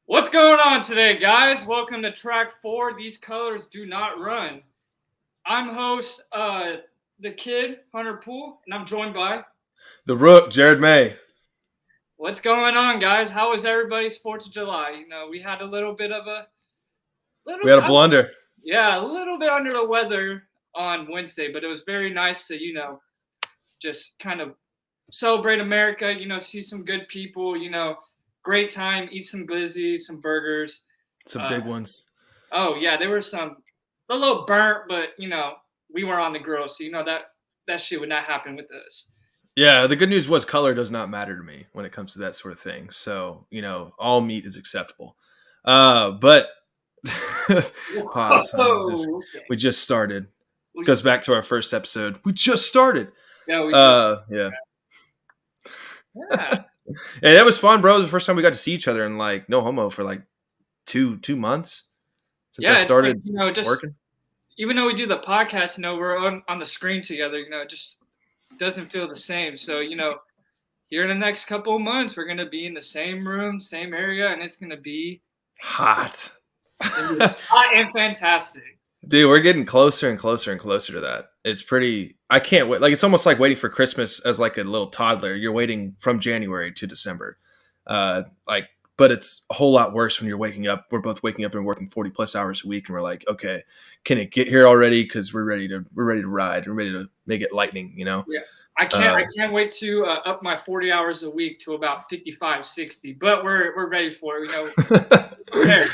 What's going on today, guys? Welcome to track 4. These colors do not run. I'm host, the kid, Hunter Poole, and I'm joined by. The Rook, Jared May. What's going on, guys? How was everybody's 4th of July? We had a little bit of a We had a blunder. a little bit under the weather on Wednesday, but it was very nice to, just kind of celebrate America, see some good people, great time, eat some glizzy, some burgers. Some big ones. Oh yeah, there were some a little burnt, but we were on the grill, so that shit would not happen with us. Yeah, the good news was color does not matter to me when it comes to that sort of thing. So, all meat is acceptable. But pause. Okay. We just started. Goes back to our first episode. We just started. Yeah, yeah. Yeah. Hey, that was fun, bro. It was the first time we got to see each other in no homo for like two months since I started working. Even though we do the podcast, we're on the screen together, it just doesn't feel the same. So, here in the next couple of months, we're gonna be in the same room, same area, and it's gonna be hot. Hot and fantastic. Dude, we're getting closer and closer and closer to that. It's pretty. I can't wait. Like, it's almost like waiting for Christmas as like a little toddler. You're waiting from January to December. But it's a whole lot worse when you're waking up. We're both waking up and working 40 plus hours a week, and we're like, okay, can it get here already? Because we're ready to ride. We're ready to make it lightning. Yeah. I can't wait to up my 40 hours a week to about 55, 60. But we're ready for it.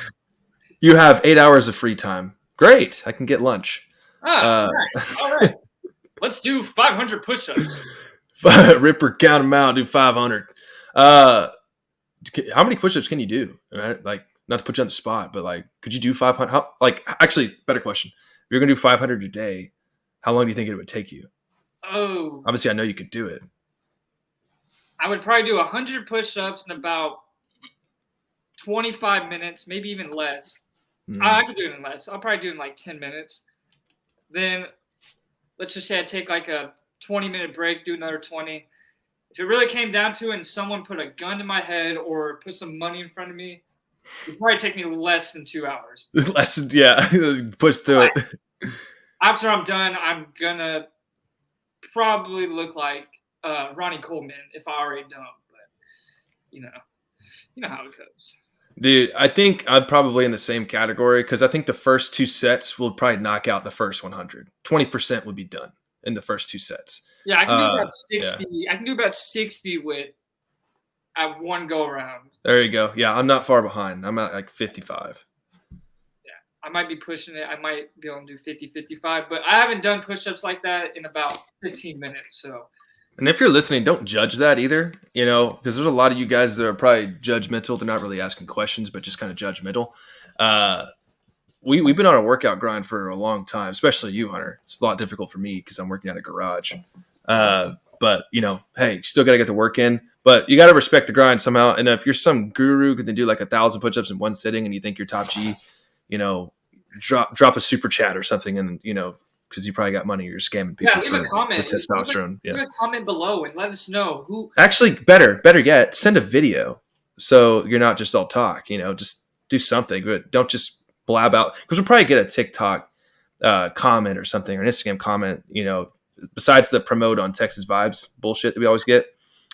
You have 8 hours of free time. Great. I can get lunch. All right. Let's do 500 push-ups. Ripper, count them out. Do 500. How many push-ups can you do? Like, not to put you on the spot, but could you do 500? Actually, better question. If you're gonna do 500 a day, how long do you think it would take you? Oh, obviously, I know you could do it. I would probably do 100 push-ups in about 25 minutes, maybe even less. I could do it in less. I'll probably do it in like 10 minutes. Then let's just say I take like a 20-minute break, do another 20. If it really came down to it and someone put a gun to my head or put some money in front of me, it would probably take me less than 2 hours. Push through it. After I'm done, I'm going to probably look like Ronnie Coleman if I already don't. But, you know how it goes. Dude, I think I'm probably in the same category because I think the first 2 sets will probably knock out the first 100. 20% would be done in the first 2 sets. Yeah, I can do about 60. Yeah. I can do about 60 at one go around. There you go. Yeah, I'm not far behind. I'm at like 55. Yeah, I might be pushing it. I might be able to do 50, 55, but I haven't done push-ups like that in about 15 minutes. So. And if you're listening, don't judge that either, because there's a lot of you guys that are probably judgmental. They're not really asking questions, but just kind of judgmental. We've been on a workout grind for a long time, especially you, Hunter. It's a lot difficult for me because I'm working at a garage. But, hey, you still got to get the work in. But you got to respect the grind somehow. And if you're some guru who can do like 1,000 push-ups in one sitting and you think you're top G, drop a super chat or something and, because you probably got money, you're scamming people leave a comment. With testosterone. Leave a comment below and let us know who. Actually, better yet, send a video so you're not just all talk. Just do something, but don't just blab out. Because we'll probably get a TikTok comment or something, or an Instagram comment. Besides the promote on Texas Vibes bullshit that we always get.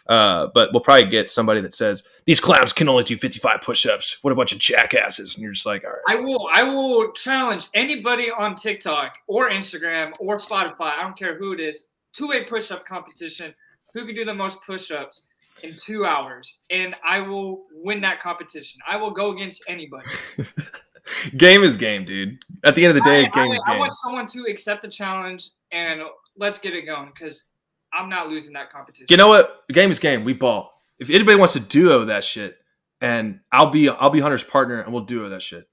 But we'll probably get somebody that says these clowns can only do 55 push-ups. What a bunch of jackasses! And you're just like, all right. I will challenge anybody on TikTok or Instagram or Spotify. I don't care who it is, to a push-up competition. Who can do the most push-ups in 2 hours? And I will win that competition. I will go against anybody. Game is game, dude. At the end of the day, game is game. I want someone to accept the challenge and let's get it going because I'm not losing that competition. You know what? Game is game. We ball. If anybody wants to duo that shit, and I'll be Hunter's partner, and we'll duo that shit.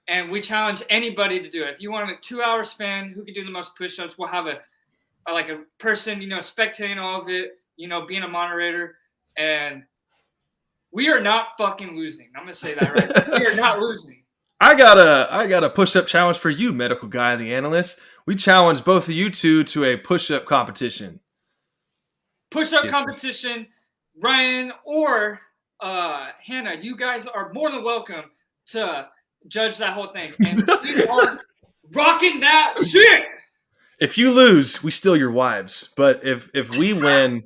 And we challenge anybody to do it. If you want a 2-hour span, who can do the most push-ups? We'll have a person, spectating all of it, being a moderator, and we are not fucking losing. I'm gonna say that right. We are not losing. I got a push-up challenge for you, medical guy and the analyst. We challenge both of you two to a push-up competition. Push-up competition, Ryan or Hannah, you guys are more than welcome to judge that whole thing. And we are rocking that shit. If you lose, we steal your wives. But if we win,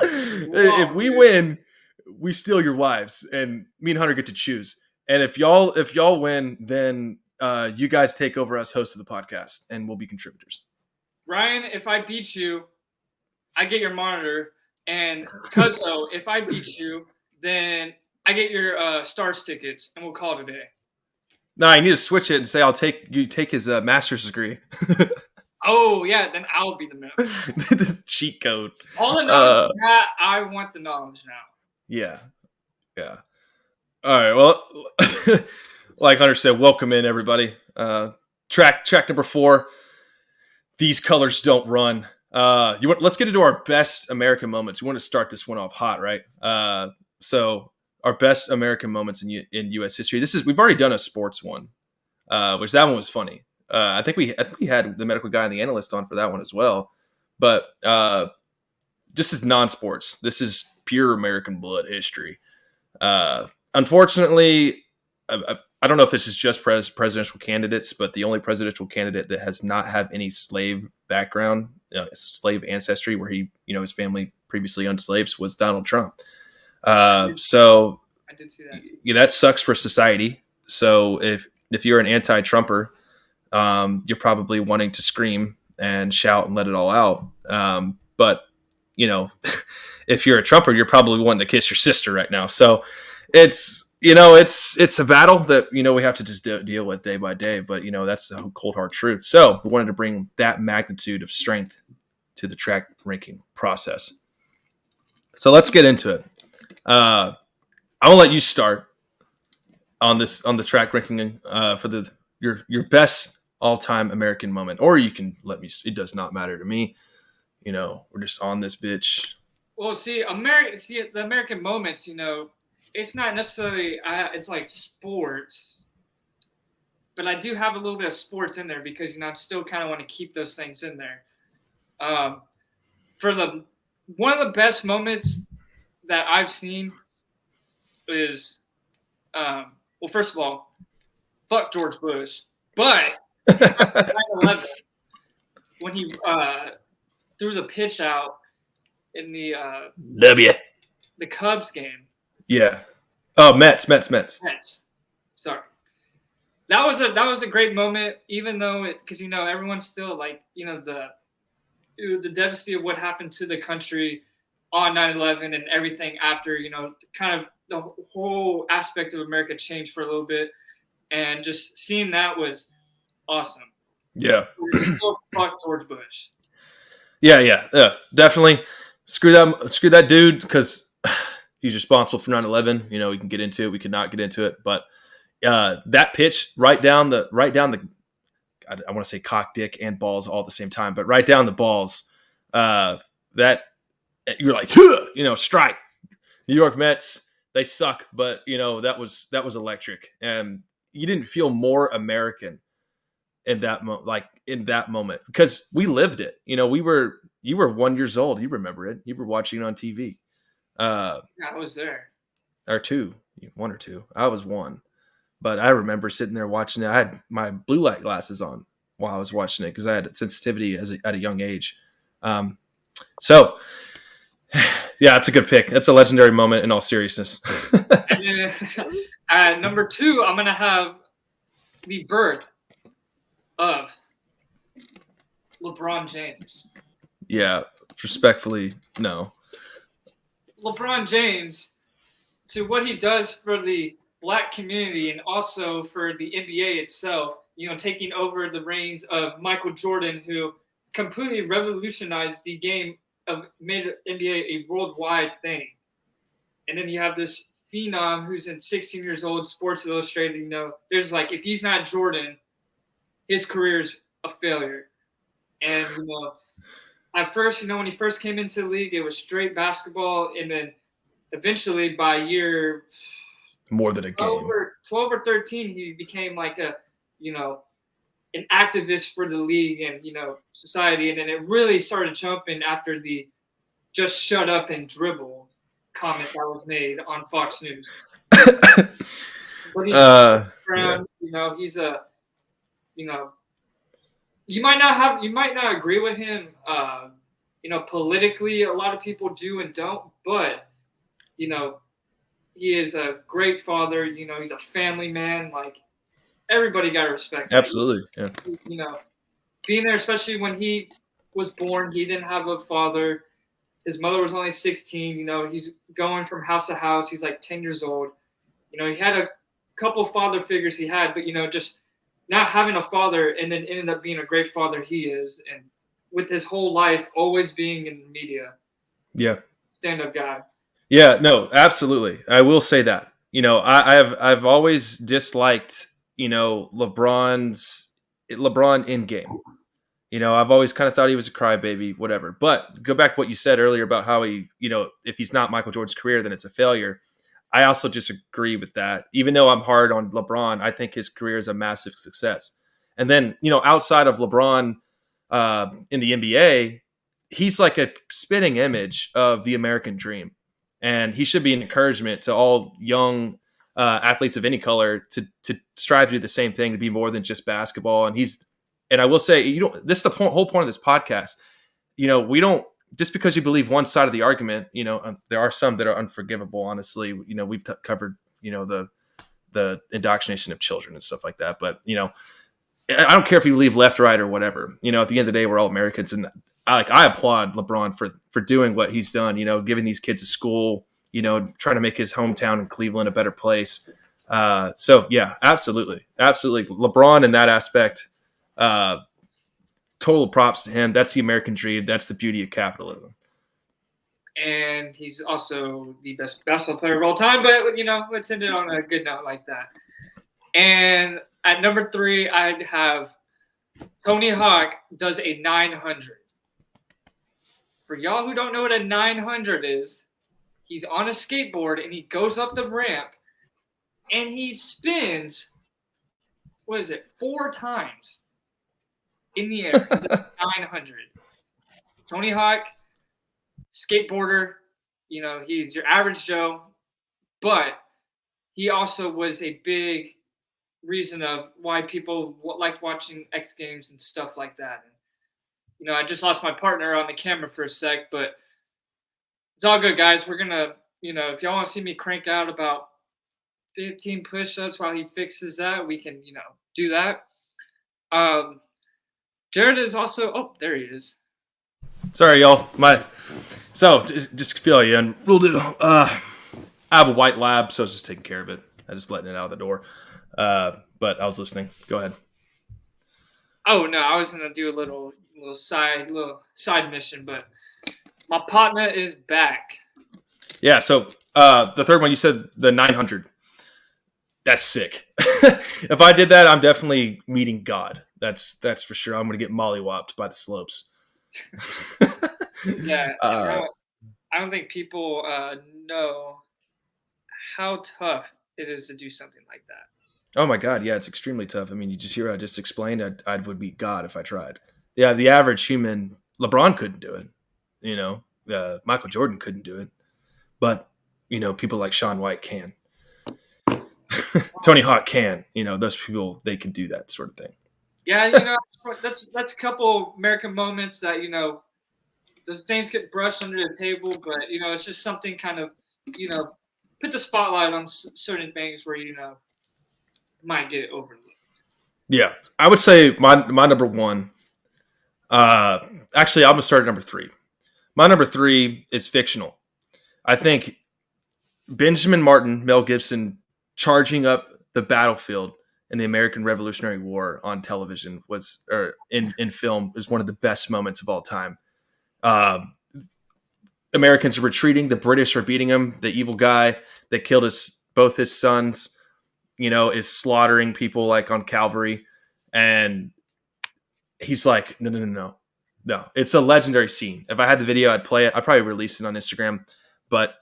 if we win, we steal your wives, and me and Hunter get to choose. And if y'all win, then you guys take over as hosts of the podcast, and we'll be contributors. Ryan, if I beat you, I get your monitor. And Cuzzo, if I beat you, then I get your Stars tickets, and we'll call it a day. No, I need to switch it and say you take his master's degree. Oh yeah, then I'll be the man. The cheat code. All the knowledge that I want the knowledge now. Yeah. All right. Well, like Hunter said, welcome in everybody. Track number 4. These colors don't run. Let's get into our best American moments. We want to start this one off hot, right? So our best American moments in U.S. history. We've already done a sports one, which that one was funny. I think we had the medical guy and the analyst on for that one as well. But this is non-sports. This is pure American blood history. Unfortunately, I don't know if this is just presidential candidates, but the only presidential candidate that has not had any slave background, slave ancestry, where his family previously owned slaves, was Donald Trump. So I did see that. Yeah, that sucks for society. So if you're an anti-Trumper, you're probably wanting to scream and shout and let it all out. But if you're a Trumper, you're probably wanting to kiss your sister right now. So it's a battle that we have to just deal with day by day. But that's the cold hard truth. So we wanted to bring that magnitude of strength to the TRAK ranking process. So let's get into it. I will let you start on the TRAK ranking for your best all-time American moment, or you can let me. It does not matter to me. We're just on this bitch. Well, the American moments. It's not necessarily. It's like sports, but I do have a little bit of sports in there because I'm still kind of want to keep those things in there. One of the best moments that I've seen is, first of all, fuck George Bush, but 9/11, when he threw the pitch out in the Cubs game. Yeah. Oh, Mets. Sorry. That was a great moment, even though because everyone's still like the devastating of what happened to the country on 9/11 and everything after, kind of the whole aspect of America changed for a little bit, and just seeing that was awesome. Yeah. Still fuck George Bush. Yeah, definitely. Screw that dude, because he's responsible for 9/11. We can get into it. We could not get into it, but that pitch right down the I want to say cock, dick, and balls all at the same time, but right down the balls. That you're like, strike. New York Mets, they suck, but that was electric, and you didn't feel more American in that moment because we lived it. You were 1 year old. You remember it. You were watching it on TV. I was there. Or 2, 1 or 2. I was 1, but I remember sitting there watching it. I had my blue light glasses on while I was watching it because I had sensitivity at a young age. So yeah, it's a good pick. It's a legendary moment in all seriousness. And then, number 2, I'm gonna have the birth of LeBron James. Yeah, respectfully, no. LeBron James, to what he does for the Black community and also for the NBA itself, taking over the reins of Michael Jordan, who completely revolutionized the game, made NBA a worldwide thing. And then you have this phenom who's 16 years old, Sports Illustrated. There's like, if he's not Jordan, his career's a failure. And at first, when he first came into the league, it was straight basketball, and then eventually by year more than a game, 12 or 13, he became like an activist for the league and society, and then it really started jumping after the just shut up and dribble comment that was made on Fox News. But he's yeah. he's a, you might not agree with him, politically. A lot of people do and don't, but he is a great father. He's a family man. Like, everybody got to respect that. Absolutely, yeah. Being there, especially when he was born, he didn't have a father. His mother was only 16. He's going from house to house. He's like 10 years old. He had a couple father figures he had, but just not having a father, and then ended up being a great father he is, and with his whole life always being in media. Yeah. Stand-up guy. Yeah, no, absolutely. I will say that. I've always disliked, LeBron in game. I've always kind of thought he was a crybaby, whatever. But go back to what you said earlier about how he, if he's not Michael Jordan's career, then it's a failure. I also disagree with that. Even though I'm hard on LeBron, I think his career is a massive success. And then, outside of LeBron in the NBA, he's like a spitting image of the American dream. And he should be an encouragement to all young athletes of any color to strive to do the same thing, to be more than just basketball. And I will say, this is the whole point of this podcast. We don't, just because you believe one side of the argument, there are some that are unforgivable. Honestly, we've covered, the indoctrination of children and stuff like that. But I don't care if you believe left, right, or whatever. At the end of the day, we're all Americans, and I applaud LeBron for doing what he's done. Giving these kids a school. Trying to make his hometown in Cleveland a better place. So yeah, absolutely. LeBron in that aspect. Total props to him. That's the American dream. That's the beauty of capitalism. And he's also the best basketball player of all time. But let's end it on a good note like that. And at number 3, I'd have Tony Hawk does a 900. For y'all who don't know what a 900 is, he's on a skateboard and he goes up the ramp and he spins, 4 times in the air. 900. Tony Hawk, skateboarder, he's your average Joe, but he also was a big reason of why people liked watching X Games and stuff like that. And, I just lost my partner on the camera for a sec, but it's all good, guys. We're going to, if y'all want to see me crank out about 15 push-ups while he fixes that, we can, do that. Jared is also, oh, there he is. Sorry, y'all. So just feel you and ruled it. I have a white lab, so I was just taking care of it. I just letting it out of the door. But I was listening. Go ahead. Oh no, I was gonna do a little side mission, but my partner is back. Yeah. So the third one, you said the 900. That's sick. If I did that, I'm definitely meeting God. That's for sure. I'm gonna get mollywopped by the slopes. Yeah. I don't think people know how tough it is to do something like that. Oh my God, yeah, it's extremely tough. I mean, you just hear I just explained I would beat God if I tried. Yeah, the average human, LeBron couldn't do it. Michael Jordan couldn't do it, but people like Shaun White can. Tony Hawk can. Those people, they can do that sort of thing. Yeah, that's a couple American moments that those things get brushed under the table, but it's just something kind of put the spotlight on certain things where might get overlooked. Yeah, I would say my number 1. Actually, I'm gonna start at number 3. My number 3 is fictional. I think Benjamin Martin, Mel Gibson, charging up the battlefield in the American Revolutionary War on television in film is one of the best moments of all time. Americans are retreating. The British are beating them. The evil guy that killed both his sons, is slaughtering people like on Calvary. And he's like, no. It's a legendary scene. If I had the video, I'd play it. I'd probably release it on Instagram. But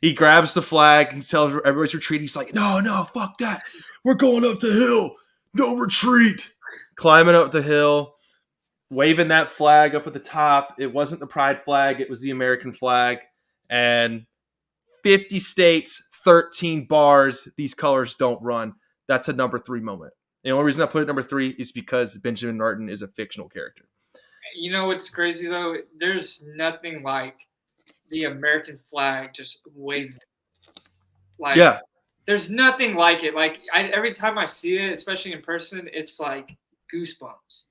he grabs the flag. He tells everybody's retreating. He's like, no, fuck that. We're going up the hill. No retreat. Climbing up the hill. waving that flag up at the top. It wasn't the pride flag, it was the American flag. And 50 states, 13 bars, these colors don't run. That's a number 3 moment. The only reason I put it number 3 is because Benjamin Martin is a fictional character. You know what's crazy though? There's nothing like the American flag just waving. Like, yeah, there's nothing like it. Like, every time I see it, especially in person, it's like goosebumps.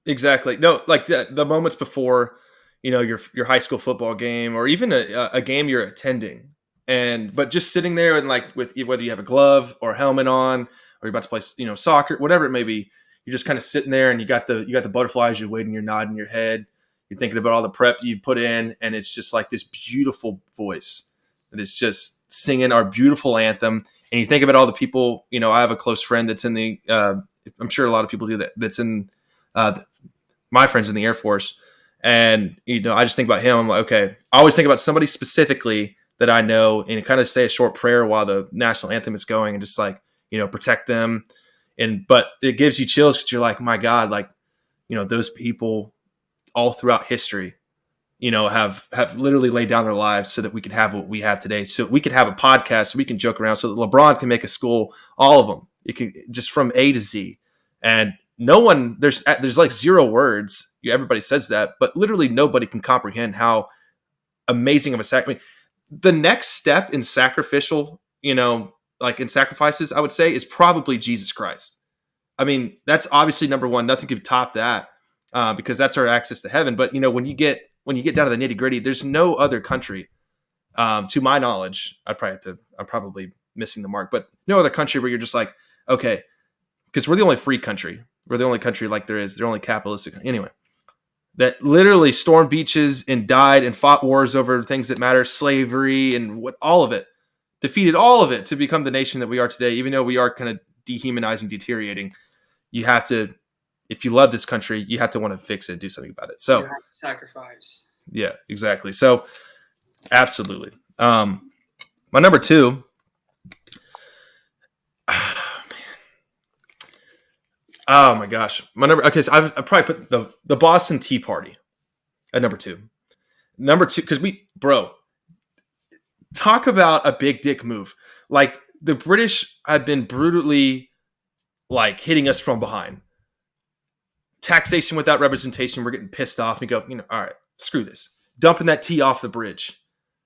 exactly. No, like the moments before, your high school football game or even a game you're attending, but just sitting there and like with whether you have a glove or a helmet on or you're about to play, soccer, whatever it may be, you're just kind of sitting there and you got the butterflies, you're waiting, you're nodding your head, you're thinking about all the prep you put in, and it's just like this beautiful voice that is just singing our beautiful anthem. And you think about all the people, I have a close friend that's in the, I'm sure a lot of people do that, that's in my friends in the Air Force. And, I just think about him. I'm like, okay, I always think about somebody specifically that I know and kind of say a short prayer while the national anthem is going and just like, protect them. But it gives you chills because you're like, my God, like, those people all throughout history, have literally laid down their lives so that we can have what we have today. So we can have a podcast, so we can joke around, so that LeBron can make a school, all of them. It can just from A to Z. And no one, there's like 0 words. Everybody says that, but literally nobody can comprehend how amazing of a sacrifice. The next step in sacrificial, like in sacrifices, I would say is probably Jesus Christ. I mean, that's obviously number 1. Nothing could top that because that's our access to heaven. But when you get down to the nitty gritty, there's no other country, to my knowledge. I'm probably missing the mark, but no other country where you're just like, okay, because we're the only free country. We're the only country like there is. They're only capitalistic. Anyway, that literally stormed beaches and died and fought wars over things that matter, slavery and all of it, defeated all of it to become the nation that we are today. Even though we are kind of dehumanizing, deteriorating, you have to, if you love this country, you have to want to fix it, do something about it. So sacrifice. Yeah, exactly. So absolutely. My number 2. Oh my gosh. Okay, so I probably put the Boston Tea Party at number 2. Number 2, because talk about a big dick move. Like, the British have been brutally like hitting us from behind. Taxation without representation, we're getting pissed off and go, all right, screw this. Dumping that tea off the bridge.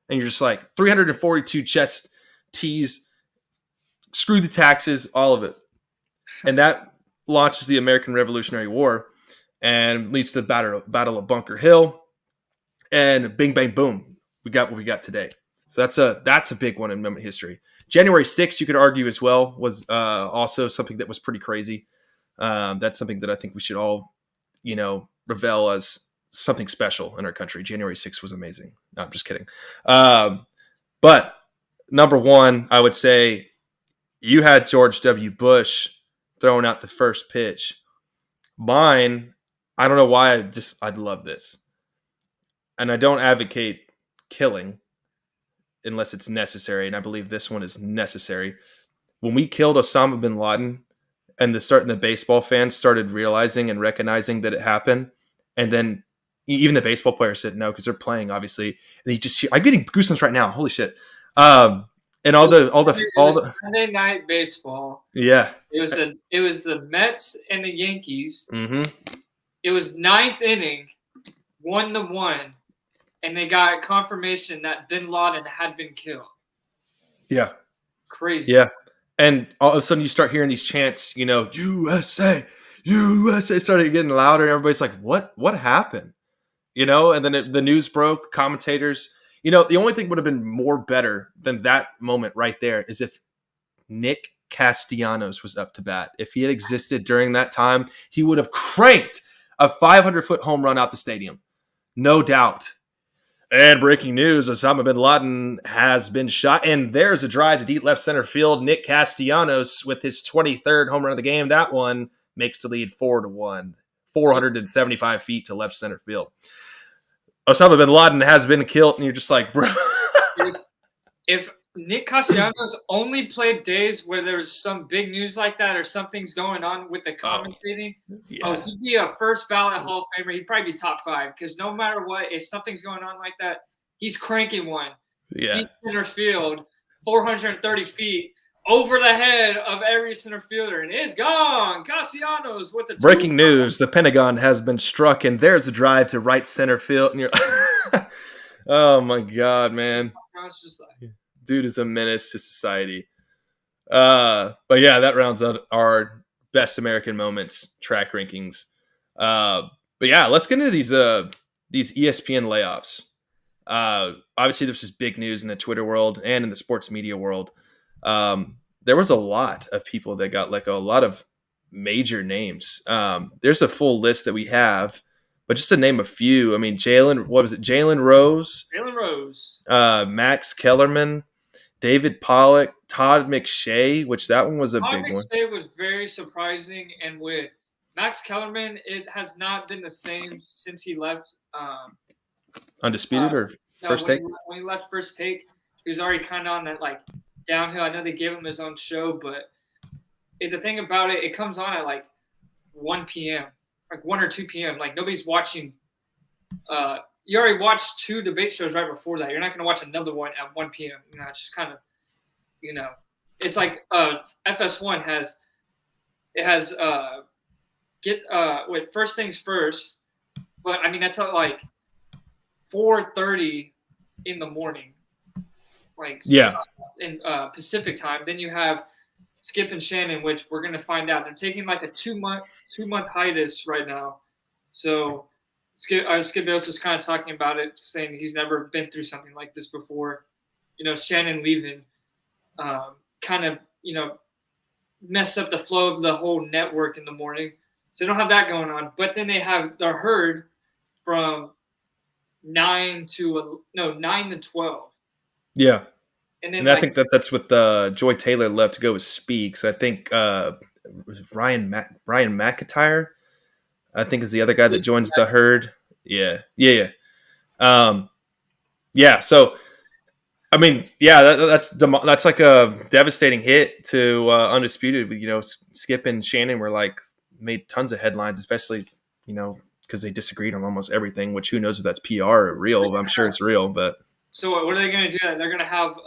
And you're just like, 342 chest teas, screw the taxes, all of it. And that launches the American Revolutionary War and leads to the Battle of Bunker Hill. And bing, bang, boom, we got what we got today. So that's a big one in memory history. January 6th, you could argue as well, was also something that was pretty crazy. That's something that I think we should all, reveal as something special in our country. January 6th was amazing. No, I'm just kidding. But number 1, I would say you had George W. Bush throwing out the first pitch. Mine, I don't know why, I'd love this. And I don't advocate killing unless it's necessary. And I believe this one is necessary. When we killed Osama bin Laden and the baseball fans started realizing and recognizing that it happened. And then even the baseball players said no, because they're playing, obviously. And you just hear, I'm getting goosebumps right now. Holy shit. And all the Sunday night baseball. Yeah. It was the Mets and the Yankees. Mm-hmm. It was 9th inning, 1-1, and they got confirmation that bin Laden had been killed. Yeah. Crazy. Yeah. And all of a sudden you start hearing these chants, USA, USA, started getting louder. And everybody's like, what happened? And then the news broke, commentators, the only thing would have been more better than that moment right there is if Nick Castellanos was up to bat. If he had existed during that time, he would have cranked a 500-foot home run out the stadium. No doubt. And breaking news, Osama bin Laden has been shot. And there's a drive to deep left center field. Nick Castellanos with his 23rd home run of the game. That one makes the lead 4-1. 475 feet to left center field. Osama bin Laden has been killed. And you're just like, bro. If Nick Castellanos only played days where there's some big news like that or something's going on with the commentating. Yeah. He'd be a first ballot Hall of Famer. He'd probably be top 5 because no matter what, if something's going on like that, he's cranking one. Yeah. Deep center field, 430 feet over the head of every center fielder, and it's gone. Castellanos with the breaking news: the Pentagon has been struck, and there's a drive to right center field. And you're, oh my god, man! It's just like, dude is a menace to society. But yeah, that rounds out our best American moments track rankings. But yeah, let's get into these ESPN layoffs. Obviously, this is big news in the Twitter world and in the sports media world. There was a lot of people that got let go, a lot of major names. There's a full list that we have, but just to name a few, I mean, Jalen Rose, Max Kellerman, David Pollock, Todd McShay, which that one was a big one. Todd McShay was very surprising, and with Max Kellerman, it has not been the same since he left. Undisputed or First Take? When he left First Take, he was already kind of on that like downhill. I know they gave him his own show, but the thing about it, it comes on at like 1 p.m., like 1 or 2 p.m. Like nobody's watching. You already watched 2 debate shows right before that. You're not going to watch another one at 1 p.m. It's just kind of, it's like FS1 has first things first, but I mean that's at like 4:30 in the morning, like in Pacific time. Then you have Skip and Shannon, which we're going to find out. They're taking like a 2-month hiatus right now. So Skip Bayless is kind of talking about it, saying he's never been through something like this before. Shannon leaving kind of, messed up the flow of the whole network in the morning. So they don't have that going on. But then they have the herd from 9 to 12. Yeah. And then I think that's what Joy Taylor left to go with Speaks. I think Ryan McIntyre, I think, is the other guy that joins the herd. Yeah. So, I mean, that's like a devastating hit to Undisputed. Skip and Shannon were like made tons of headlines, especially because they disagreed on almost everything. Which who knows if that's PR or real? I'm sure it's real, but. So what are they going to do? They're going to have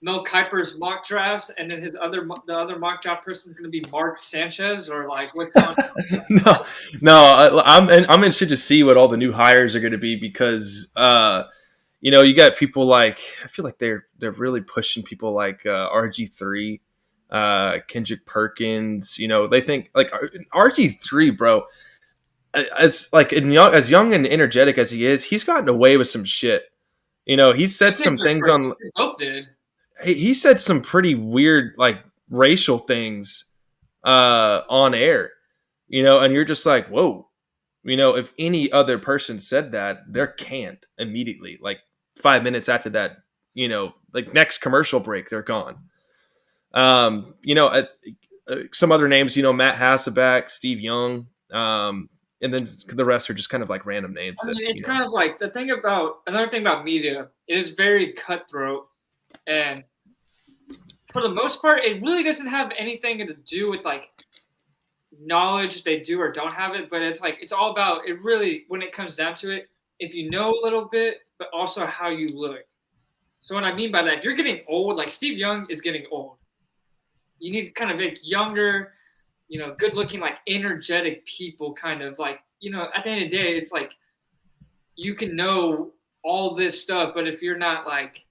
Mel Kiper's mock drafts, and then the other mock draft person is going to be Mark Sanchez, or like what's going on? No. I'm interested to see what all the new hires are going to be because you got people like, I feel like they're really pushing people like RG3, Kendrick Perkins. They think like RG3, bro. It's like as young and energetic as he is, he's gotten away with some shit. He said some things on. He said some pretty weird, like racial things, on air. And you're just like, whoa. If any other person said that, they're canned immediately. Like 5 minutes after that, like next commercial break, they're gone. Some other names, Matt Hasselbeck, Steve Young, and then the rest are just kind of like random names. It's kind of like another thing about media. It is very cutthroat, and for the most part, it really doesn't have anything to do with like knowledge they do or don't have it. But it's like it's all about it. Really, when it comes down to it, if you know a little bit, but also how you look. So what I mean by that, if you're getting old, like Steve Young is getting old, you need kind of like younger, good-looking, like energetic people, kind of like, at the end of the day, it's like you can know all this stuff, but if you're not like,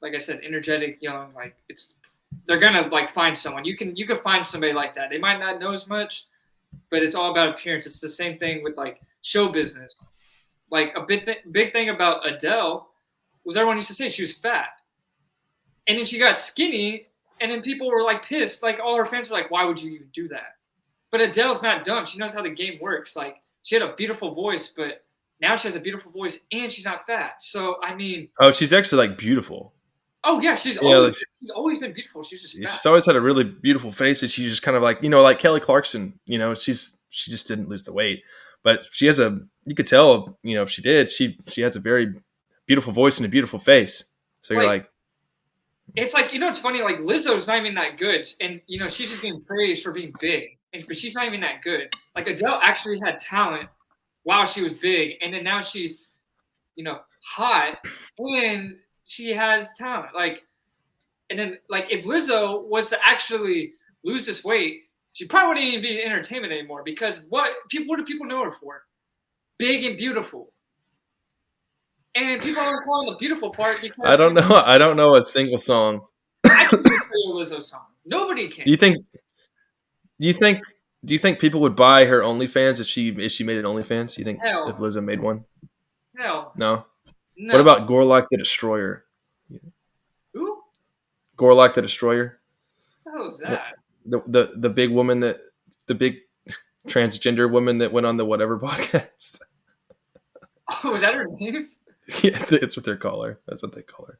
like I said, energetic, young, like they're gonna like find someone. You can find somebody like that. They might not know as much, but it's all about appearance. It's the same thing with like show business. Like a big thing about Adele was everyone used to say she was fat, and then she got skinny. And then people were like pissed. Like all her fans were like, "Why would you even do that?" But Adele's not dumb. She knows how the game works. Like she had a beautiful voice, but now she has a beautiful voice and she's not fat. So I mean, she's actually like beautiful. Oh yeah, she's always been beautiful. She's just fat. She's always had a really beautiful face, and she's just kind of like like Kelly Clarkson. She just didn't lose the weight, but she has you could tell if she did, she has a very beautiful voice and a beautiful face. So you're like it's like, it's funny, like Lizzo's not even that good, and she's just getting praised for being big, but she's not even that good. Like Adele actually had talent while she was big, and then now she's hot and she has talent. Like, and then like if Lizzo was to actually lose this weight, she probably wouldn't even be in entertainment anymore because what do people know her for? Big and beautiful. And people aren't calling the beautiful part I because don't know. I don't know a single song. I can't even play a Lizzo song. Nobody can. Do you think? Do you think? Do you think people would buy her OnlyFans if she made an OnlyFans? Do you think if Hell, Lizzo made one? hell, No. What no. about Gorlock the Destroyer? Who Gorlock the Destroyer, the hell is the that? the big woman the big transgender woman that went on the whatever podcast. Oh, is that her name? Yeah, it's what they call her. That's what they call her.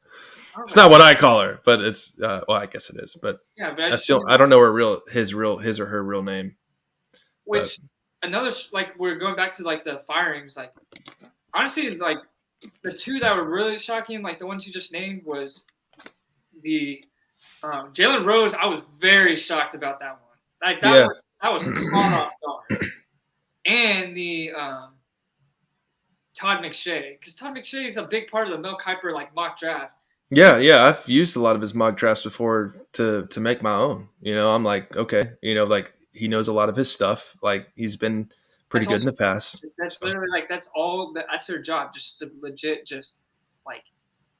All It's right. not what I call her, but it's well, I guess it is. But Yeah, but I that's just still I don't know her his or her real name. But which another like we're going back to like the firings. Like honestly, like the two that were really shocking, like the ones you just named, was the Jalen Rose. I was very shocked about that one. Like yeah, that was caught off guard. And the Todd McShay, because Todd McShay is a big part of the Mel Kiper like mock draft. yeah. I've used a lot of his mock drafts before to make my own. I'm like, okay, like he knows a lot of his stuff. Like he's been pretty That's good all. in the past. That's So. literally like that's their job, just to legit just like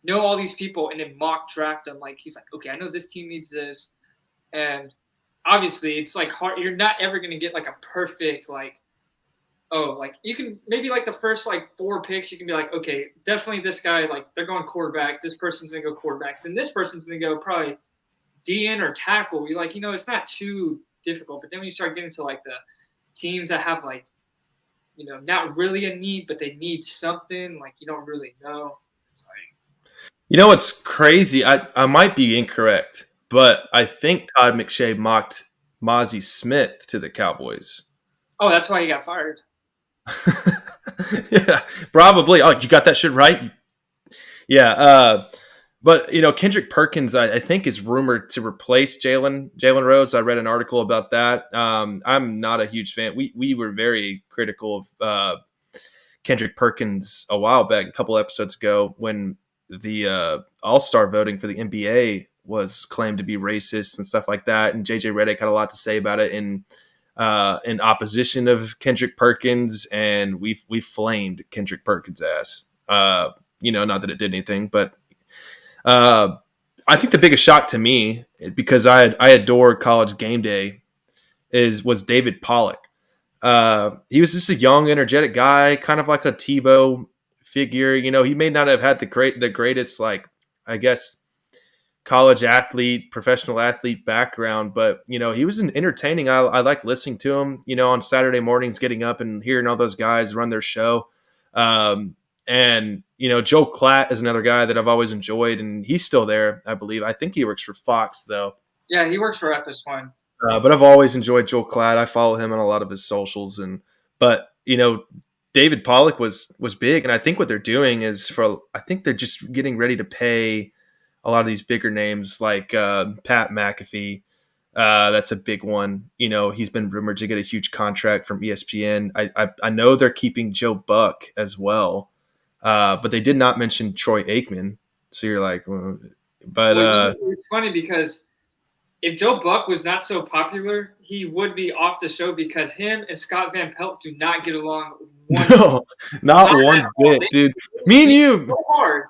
know all these people and then mock draft them. Like he's like, okay, I know this team needs this, and obviously it's like hard. You're not ever gonna get like a perfect like. Oh, like you can maybe like the first like 4 picks, you can be like, okay, definitely this guy, like they're going quarterback. This person's gonna go quarterback. Then this person's gonna go probably DN or tackle. You're like, it's not too difficult. But then when you start getting to like the teams that have like, not really a need, but they need something, like you don't really know. It's like, What's crazy? I might be incorrect, but I think Todd McShay mocked Mozzie Smith to the Cowboys. oh, that's why he got fired. Yeah, probably. Oh, you got that shit right. Yeah, but Kendrick Perkins, I think, is rumored to replace Jalen Rose. I read an article about that. I'm not a huge fan. We were very critical of Kendrick Perkins a while back, a couple episodes ago, when the All-Star voting for the NBA was claimed to be racist and stuff like that. And JJ Redick had a lot to say about it in opposition of Kendrick Perkins, and we flamed Kendrick Perkins' ass. Not that it did anything, but I think the biggest shock to me, because I adore College Game Day, was David Pollock. He was just a young, energetic guy, kind of like a Tebow figure. He may not have had the greatest, like, I guess, college athlete, professional athlete background, but he was an entertaining. I like listening to him. On Saturday mornings, getting up and hearing all those guys run their show. And Joe Klatt is another guy that I've always enjoyed, and he's still there, I believe. I think he works for Fox though. Yeah, he works for FS1. But I've always enjoyed Joel Klatt. I follow him on a lot of his socials, but David Pollock was big, and I think what they're doing is I think they're just getting ready to pay a lot of these bigger names like Pat McAfee. That's a big one. He's been rumored to get a huge contract from ESPN. I know they're keeping Joe Buck as well, but they did not mention Troy Aikman. So you're like, but it's funny because if Joe Buck was not so popular, he would be off the show because him and Scott Van Pelt do not get along. No, not one bit, dude. Me and you, so hard.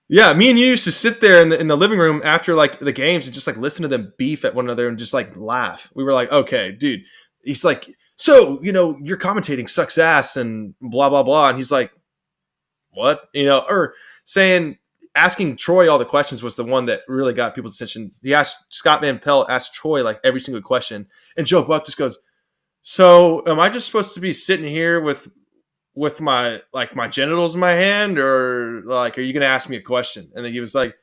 Yeah, me and you used to sit there in the living room after like the games and just like listen to them beef at one another and just like laugh. We were like, okay, dude. He's like, so your commentating sucks ass and blah blah blah, and he's like, what? Or asking Troy all the questions was the one that really got people's attention. He asked Scott Van Pelt asked Troy like every single question, and Joe Buck just goes, so am I just supposed to be sitting here with my genitals in my hand, or like, are you gonna ask me a question? And then he was like,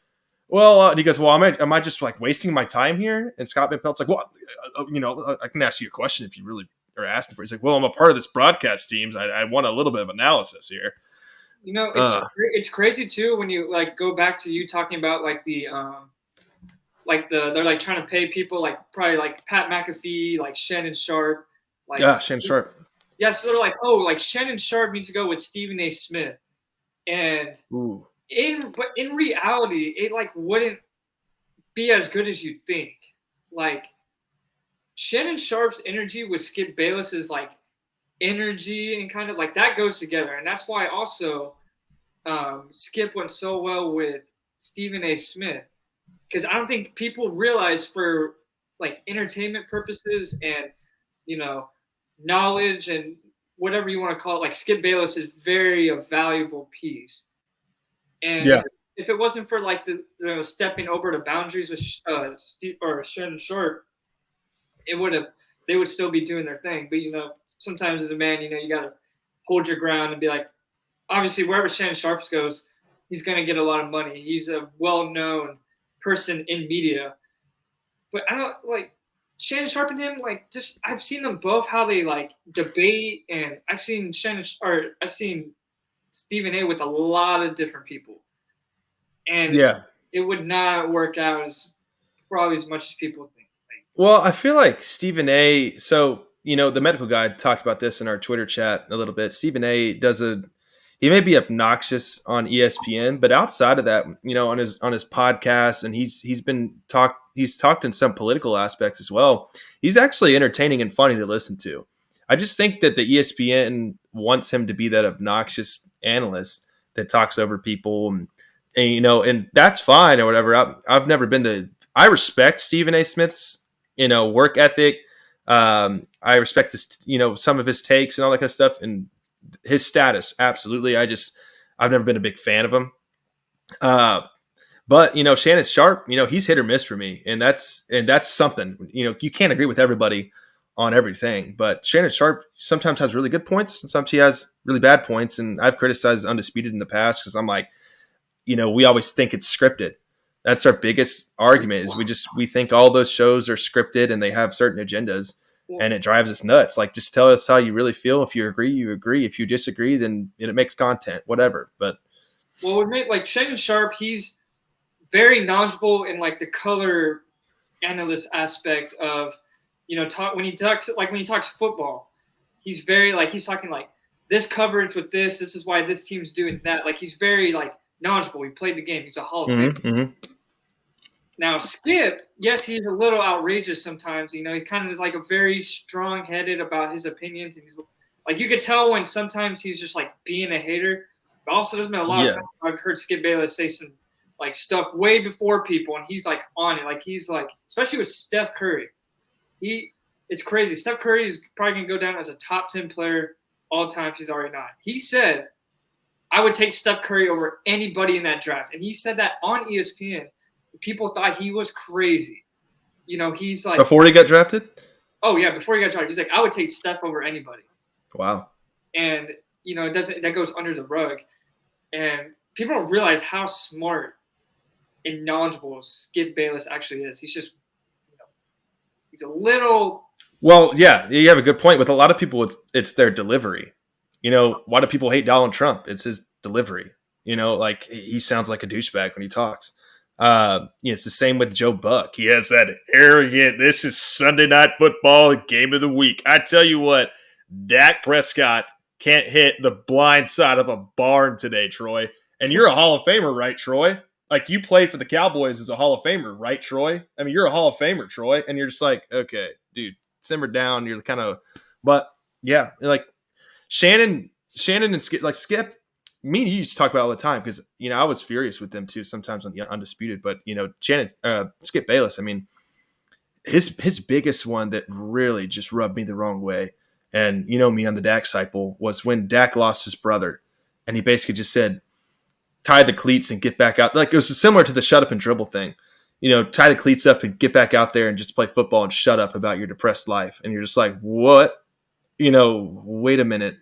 well, and he goes, well, am I just like wasting my time here? And Scott Van Pelt's like, well, I can ask you a question if you really are asking for it. He's like, well, I'm a part of this broadcast team. I want a little bit of analysis here. It's crazy too when you like go back to you talking about like the like they're like trying to pay people like probably like Pat McAfee, like Shannon Sharp, like Yeah, Shane Sharp. yeah. So they're like, oh, like Shannon Sharp needs to go with Stephen A. Smith, and Ooh. in reality, it like wouldn't be as good as you'd think. Like Shannon Sharp's energy with Skip Bayless's like energy and kind of like that goes together, and that's why also Skip went so well with Stephen A. Smith because I don't think people realize for like entertainment purposes and knowledge and whatever you want to call it, like Skip Bayless is very a valuable piece. And Yeah. if it wasn't for like the stepping over the boundaries with Steve or Shannon Sharp, they would still be doing their thing. But sometimes as a man, you gotta hold your ground and be like, obviously wherever Shannon Sharp goes, he's gonna get a lot of money. He's a well-known person in media. But I don't like Shannon Sharp and him. Like, just I've seen them both how they like debate, and I've seen Stephen A. with a lot of different people, and Yeah. it would not work out as probably as much as people think. Well, I feel like Stephen A. So, the medical guy talked about this in our Twitter chat a little bit. Stephen A. He may be obnoxious on ESPN, but outside of that, on his podcast, and he's talked in some political aspects as well. He's actually entertaining and funny to listen to. I just think that the ESPN wants him to be that obnoxious analyst that talks over people, and that's fine or whatever. I've never been I respect Stephen A. Smith's work ethic. I respect this, some of his takes and all that kind of stuff, and his status. Absolutely. I've never been a big fan of him. But Shannon Sharp, he's hit or miss for me, and that's something. You can't agree with everybody on everything, but Shannon Sharp sometimes has really good points, sometimes he has really bad points, and I've criticized Undisputed in the past because I'm like, we always think it's scripted. That's our biggest argument is we think all those shows are scripted and they have certain agendas, and it drives us nuts. Like, just tell us how you really feel. If you agree, you agree. If you disagree, then it makes content, whatever. But like Shannon Sharp, he's very knowledgeable in like the color analyst aspect of when he talks football, he's very like he's talking like this coverage with this is why this team's doing that. Like, he's very like knowledgeable. He played the game. He's a Hall of Famer. Mm-hmm. Now Skip, yes, he's a little outrageous sometimes. He kind of is like a very strong-headed about his opinions. And he's like, you could tell when sometimes he's just like being a hater. But also, there's been a lot of times I've heard Skip Bayless say some like stuff way before people, and he's like on it. Like, he's like, especially with Steph Curry, it's crazy. Steph Curry is probably gonna go down as a top 10 player all time if he's already not. He said, I would take Steph Curry over anybody in that draft. And he said that on ESPN. People thought he was crazy. He's like, before he got drafted? Oh, yeah, before he got drafted. He's like, I would take Steph over anybody. Wow. And, that goes under the rug. And people don't realize how smart and knowledgeable Skip Bayless actually is. He's just, he's a little. Well, yeah, you have a good point. With a lot of people, it's their delivery. Why do people hate Donald Trump? It's his delivery. Like, he sounds like a douchebag when he talks. It's the same with Joe Buck. He has that arrogant, this is Sunday Night Football, game of the week. I tell you what, Dak Prescott can't hit the blind side of a barn today, Troy. And you're a Hall of Famer, right, Troy? Like, you played for the Cowboys as a Hall of Famer, right, Troy? I mean, you're a Hall of Famer, Troy. And you're just like, okay, dude, simmer down. You're kind of, but yeah, like Shannon and Skip, me and you used to talk about it all the time because, I was furious with them too sometimes on the Undisputed. But, Skip Bayless, I mean, his biggest one that really just rubbed me the wrong way, and me on the Dak cycle, was when Dak lost his brother. And he basically just said, tie the cleats and get back out. Like, it was similar to the shut up and dribble thing. Tie the cleats up and get back out there and just play football and shut up about your depressed life. And you're just like, what? Wait a minute.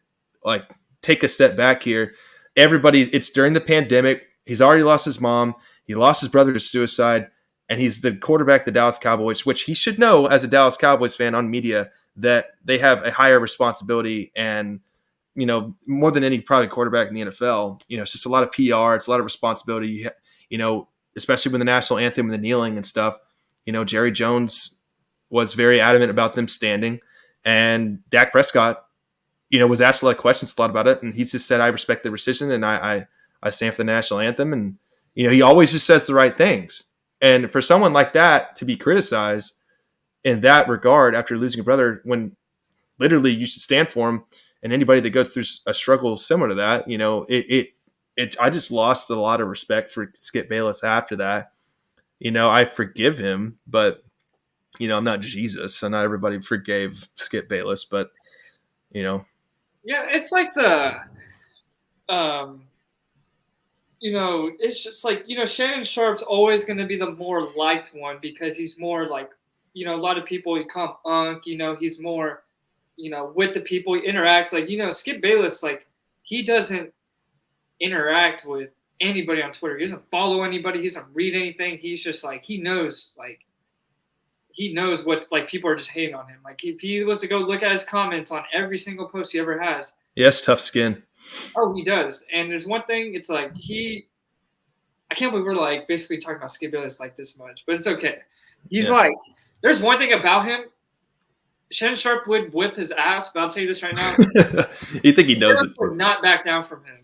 Like, take a step back here. It's during the pandemic. He's already lost his mom. He lost his brother to suicide. And he's the quarterback of the Dallas Cowboys, which he should know as a Dallas Cowboys fan on media that they have a higher responsibility and, more than any probably quarterback in the NFL. It's just a lot of PR. It's a lot of responsibility, especially with the national anthem and the kneeling and stuff. Jerry Jones was very adamant about them standing, and Dak Prescott, was asked a lot of questions, thought about it, and he just said, "I respect the decision, and I stand for the national anthem." And he always just says the right things. And for someone like that to be criticized in that regard after losing a brother, when literally you should stand for him, and anybody that goes through a struggle similar to that, I just lost a lot of respect for Skip Bayless after that. I forgive him, but I'm not Jesus, so not everybody forgave Skip Bayless, but Yeah, it's like it's just like, Shannon Sharp's always going to be the more liked one because he's more like, a lot of people he call him Unc, he's more, with the people he interacts. Like, Skip Bayless, like, he doesn't interact with anybody on Twitter. He doesn't follow anybody. He doesn't read anything. He's just like, he knows what's like, people are just hating on him. Like, if he was to go look at his comments on every single post he ever has. Yes, tough skin. Oh, he does. And there's one thing, it's like I can't believe we're like basically talking about Skip Bayless like this much, but it's okay. He's like, there's one thing about him. Shannon Sharp would whip his ass, but I'll tell you this right now. You think he knows it? Would not back down from him.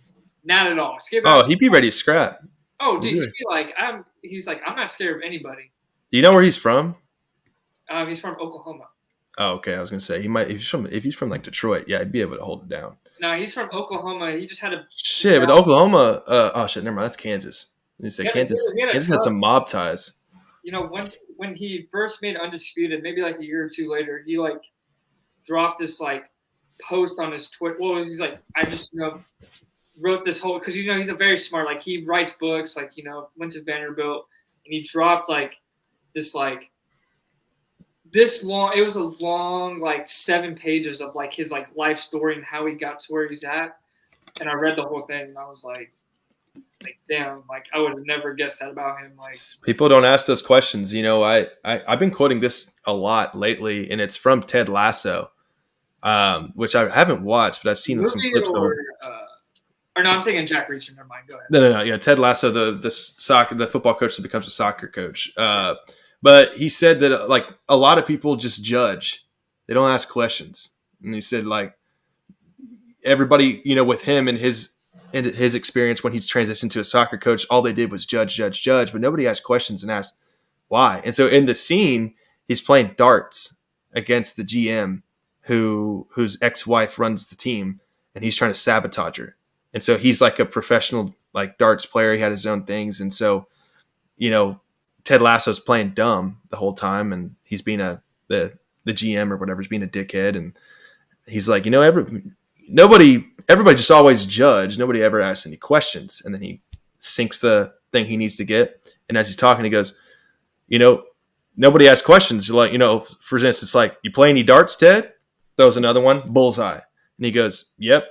Not at all. Skip Bayless, he'd be ready to scrap. Oh, dude, he'd be like, he's like, I'm not scared of anybody. Do you know where he's from? He's from Oklahoma. Oh, okay. I was gonna say he might. If he's from like Detroit, yeah, I'd be able to hold it down. No, he's from Oklahoma. He just had a shit with Oklahoma. Oh shit, never mind. That's Kansas. You said Kansas. Kansas had some mob ties. When he first made Undisputed, maybe like a year or two later, he like dropped this like post on his Twitter. Well, he's like, I just wrote this whole, because he's a very smart, like he writes books, like went to Vanderbilt, and he dropped like this like this long. It was a long like 7 pages of like his like life story and how he got to where he's at. And I read the whole thing, and I was like damn, like I would have never guessed that about him. Like, people don't ask those questions. I've been quoting this a lot lately, and it's from Ted Lasso, which I haven't watched, but I've seen some clips of. Or no, I'm thinking Jack Reacher. Never mind. Go ahead. No. Yeah, Ted Lasso, the football coach that becomes a soccer coach. But he said that like a lot of people just judge; they don't ask questions. And he said like everybody, with him and his experience when he's transitioned to a soccer coach, all they did was judge, but nobody asked questions and asked why. And so in the scene, he's playing darts against the GM whose ex-wife runs the team, and he's trying to sabotage her. And so he's like a professional like darts player. He had his own things. And so, Ted Lasso's playing dumb the whole time, and he's being the GM or whatever is being a dickhead. And he's like, everybody just always judge. Nobody ever asks any questions. And then he sinks the thing he needs to get. And as he's talking, he goes, nobody asks questions. Like, for instance, like, you play any darts, Ted? Throws another one, bullseye. And he goes, yep.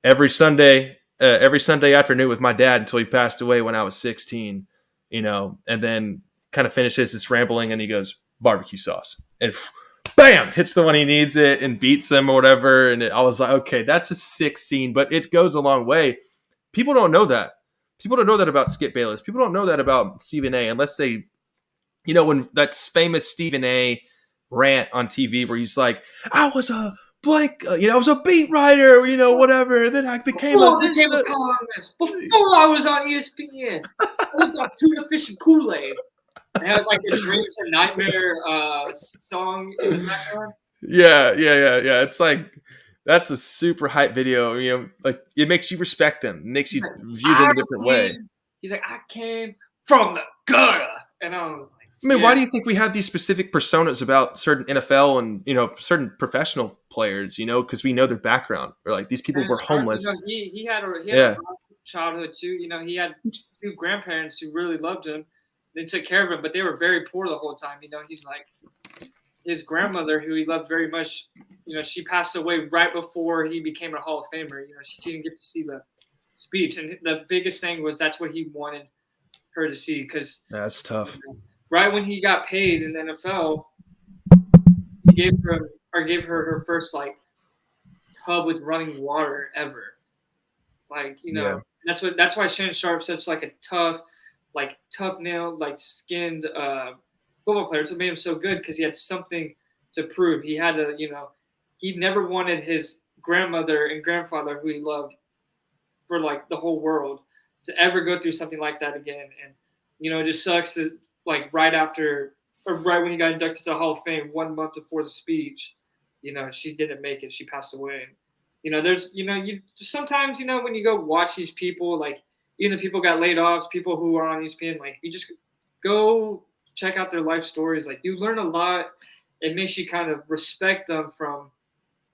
Every Sunday afternoon with my dad until he passed away when I was 16, and then kind of finishes his rambling, and he goes, barbecue sauce. And bam, hits the one he needs it and beats him or whatever. And I was like, okay, that's a sick scene, but it goes a long way. People don't know that. People don't know that about Skip Bayless. People don't know that about Stephen A. unless they, when that's famous Stephen A. rant on TV where he's like, I was a blank, I was a beat writer, whatever. And then I became a columnist. Before I was on ESPN, I lived on tuna fish and Kool-Aid. And it was like the Dreams and Nightmare song in the background. Yeah. It's like, that's a super hype video. Like it makes you respect them, it makes you view them a different way. He's like, I came from the gutter. And I was like, why do you think we have these specific personas about certain NFL and, certain professional players, because we know their background, or like these people were homeless. He had a childhood too. He had 2 grandparents who really loved him. They took care of him, but they were very poor the whole time. He's like, his grandmother, who he loved very much, she passed away right before he became a Hall of Famer. She didn't get to see the speech. And the biggest thing was that's what he wanted her to see, because that's tough. Right when he got paid in the NFL, he gave her her first like tub with running water ever. Like, that's why Shannon Sharp's such like a tough nailed, like skinned football player. So it made him so good because he had something to prove. He had to, he never wanted his grandmother and grandfather, who he loved for like the whole world, to ever go through something like that again. And it just sucks that like right after or right when he got inducted to the Hall of Fame, 1 month before the speech, she didn't make it. She passed away. There's you sometimes when you go watch these people, like even the people got laid off, people who are on ESPN, like you just go check out their life stories. Like you learn a lot. It makes you kind of respect them from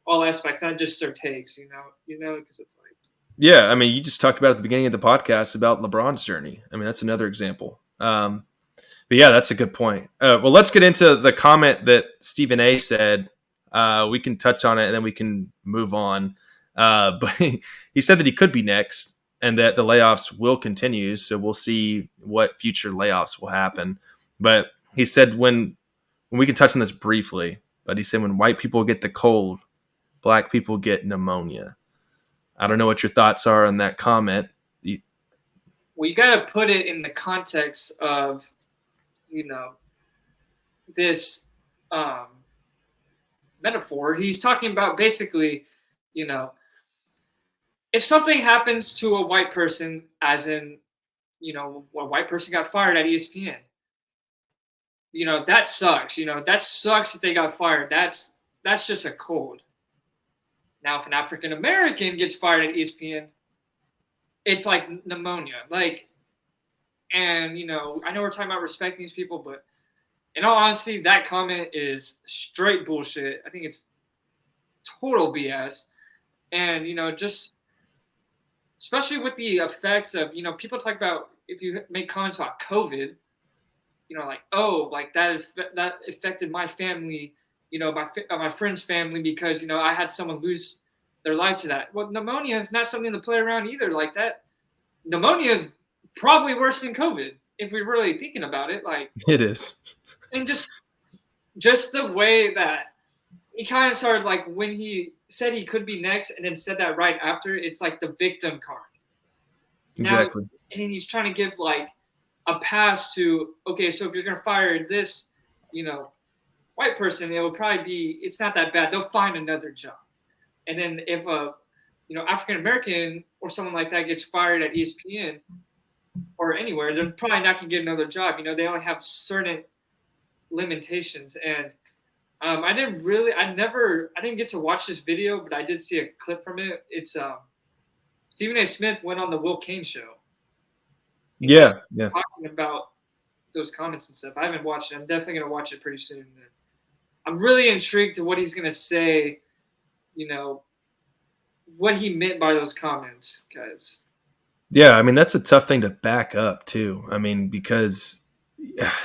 all aspects, not just their takes. Because it's like. Yeah, I mean, you just talked about at the beginning of the podcast about LeBron's journey. I mean, that's another example. But yeah, that's a good point. Well, let's get into the comment that Stephen A. said. We can touch on it and then we can move on. But he said that he could be next and that the layoffs will continue. So we'll see what future layoffs will happen. But he said when we can touch on this briefly, but he said when white people get the cold, black people get pneumonia. I don't know what your thoughts are on that comment. Well, you got to put it in the context of, this metaphor. He's talking about basically, if something happens to a white person, as in, a white person got fired at ESPN, that sucks. That sucks that they got fired. That's just a cold. Now, if an African American gets fired at ESPN, it's like pneumonia. Like, and I know we're talking about respecting these people, but in all honesty, that comment is straight bullshit. I think it's total BS. And just especially with the effects of people talk about, if you make comments about COVID, like, oh, like that affected my family, my friend's family, because I had someone lose their life to that. Well, pneumonia is not something to play around either. Like that, pneumonia is probably worse than COVID if we're really thinking about it. Like it is, and just the way that he kind of started, like when he said he could be next, and then said that right after, it's like the victim card. Exactly. Now, and then he's trying to give like a pass to, okay, so if you're gonna fire this, white person, it will probably be, it's not that bad. They'll find another job. And then if a, African American or someone like that gets fired at ESPN or anywhere, they're probably not gonna get another job. They only have certain limitations. And I didn't get to watch this video, but I did see a clip from it. It's Stephen A. Smith went on the Will Kane show. Yeah. Talking about those comments and stuff. I haven't watched it. I'm definitely gonna watch it pretty soon. I'm really intrigued to what he's gonna say. What he meant by those comments, guys. Yeah, I mean that's a tough thing to back up too. I mean, because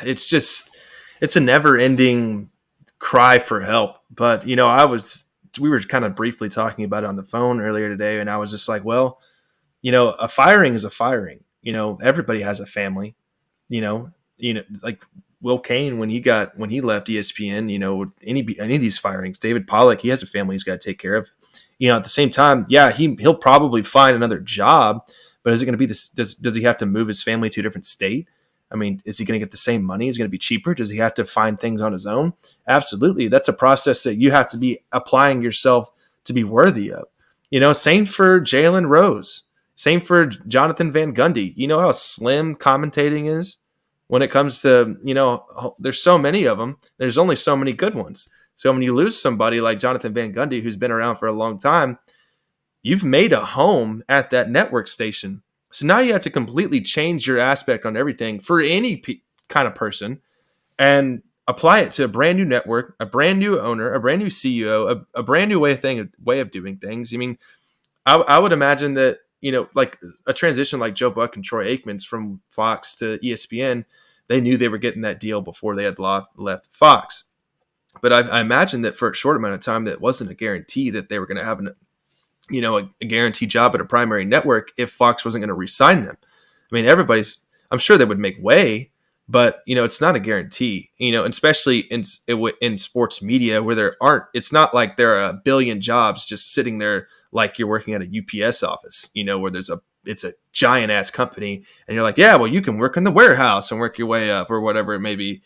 it's a never-ending cry for help. But we were kind of briefly talking about it on the phone earlier today, and I was just like, well, a firing is a firing. Everybody has a family. Like Will Kane when he left ESPN. Any of these firings, David Pollack, he has a family he's got to take care of. At the same time, yeah, he'll probably find another job, but is it going to be this? Does he have to move his family to a different state? I mean, is he going to get the same money? Is it going to be cheaper? Does he have to find things on his own? Absolutely. That's a process that you have to be applying yourself to be worthy of. Same for Jalen Rose. Same for Jonathan Van Gundy. You know how slim commentating is when it comes to, there's so many of them. There's only so many good ones. So when you lose somebody like Jonathan Van Gundy, who's been around for a long time, you've made a home at that network station. So now you have to completely change your aspect on everything for any kind of person and apply it to a brand new network, a brand new owner, a brand new CEO, a brand new way of doing things. I mean, I would imagine that, like a transition like Joe Buck and Troy Aikman's from Fox to ESPN, they knew they were getting that deal before they had left Fox. But I imagine that for a short amount of time, that wasn't a guarantee that they were going to have a guaranteed job at a primary network if Fox wasn't going to re-sign them. I mean, I'm sure they would make way, but it's not a guarantee. Especially in sports media where it's not like there are a billion jobs just sitting there like you're working at a UPS office. Where there's it's a giant ass company, and you're like, yeah, well, you can work in the warehouse and work your way up or whatever it may be,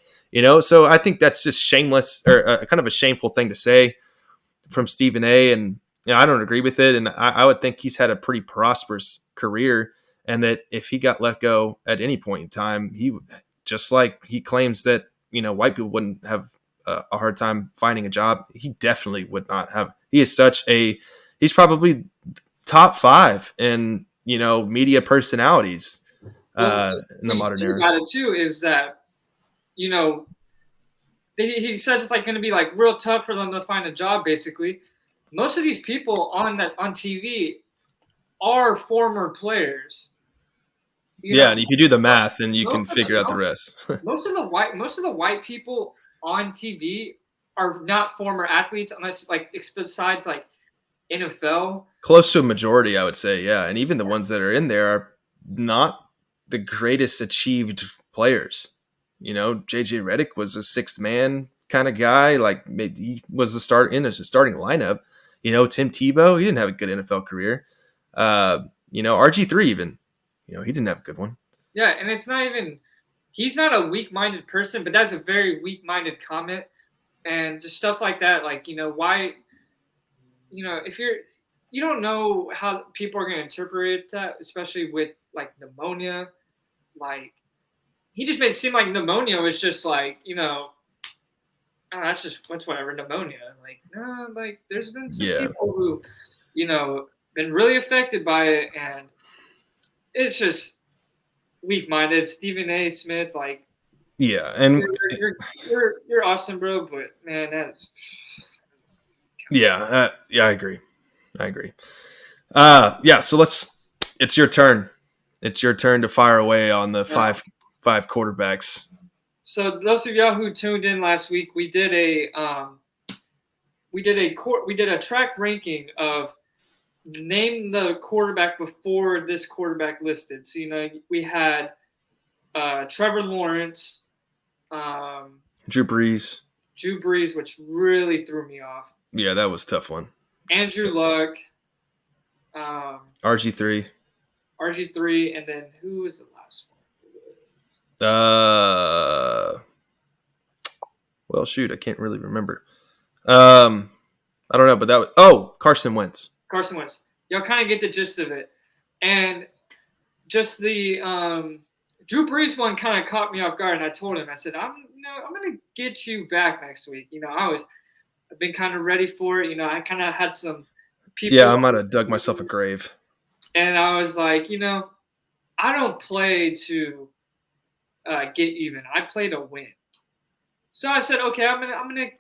So I think that's just shameless or kind of a shameful thing to say from Stephen A. And I don't agree with it. And I would think he's had a pretty prosperous career, and that if he got let go at any point in time, he just like he claims that white people wouldn't have a hard time finding a job. He definitely would not have. He is he's probably top 5 in media personalities in the modern era. About it too is that he says it's like going to be like real tough for them to find a job. Basically, most of these people on TV are former players. And if you do the math, then you can figure out the rest. most of the white people on TV are not former athletes, unless besides like NFL. Close to a majority, I would say, yeah. And even the ones that are in there are not the greatest achieved players. JJ Redick was a sixth man kind of guy. Like maybe he was a starting lineup. Tim Tebow, he didn't have a good NFL career. RG3 even, he didn't have a good one. Yeah, and it's not even he's not a weak-minded person, but that's a very weak-minded comment, and just stuff like that. Like why, if you don't know how people are going to interpret that, especially with like pneumonia, like. He just made it seem like pneumonia was just like, that's whatever, pneumonia. Like, no, like there's been some people who, been really affected by it, and it's just weak-minded. Stephen A. Smith, like, and you're awesome, bro, but man, that's I agree. So it's your turn. It's your turn to fire away on the five quarterbacks. So those of y'all who tuned in last week, we did a TRAK ranking of name the quarterback before this quarterback listed. So we had Trevor Lawrence, Drew Brees, which really threw me off. Yeah, that was a tough one. Andrew Luck, RG3, and then who was the last one? Well, shoot, I can't really remember. I don't know, but that was Carson Wentz. Y'all kind of get the gist of it, and just the Drew Brees one kind of caught me off guard. And I told him, I said, I'm gonna get you back next week. I've been kind of ready for it. I kind of had some people. Yeah, I might have dug myself a grave. And I was like, I don't play to get even. I play to win. So I said, okay, I'm not gonna,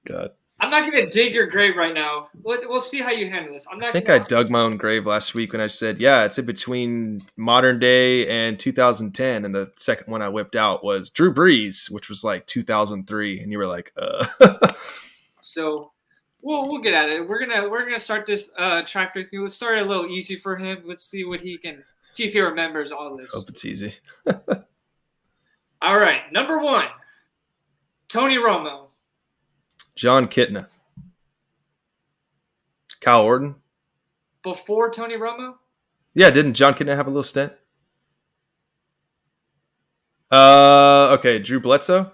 God. I'm not gonna dig your grave right now. We'll see how you handle this. I think I dug my own grave last week when I said, it's in between modern day and 2010, and the second one I whipped out was Drew Brees, which was like 2003, and you were like, So we'll get at it. We're gonna start this track with you. Let's start a little easy for him. Let's see what he can see if he remembers all this. Hope it's easy. All right, number 1, Tony Romo. John Kitna. Kyle Orton. Before Tony Romo? Yeah, didn't John Kitna have a little stint? Okay, Drew Bledsoe.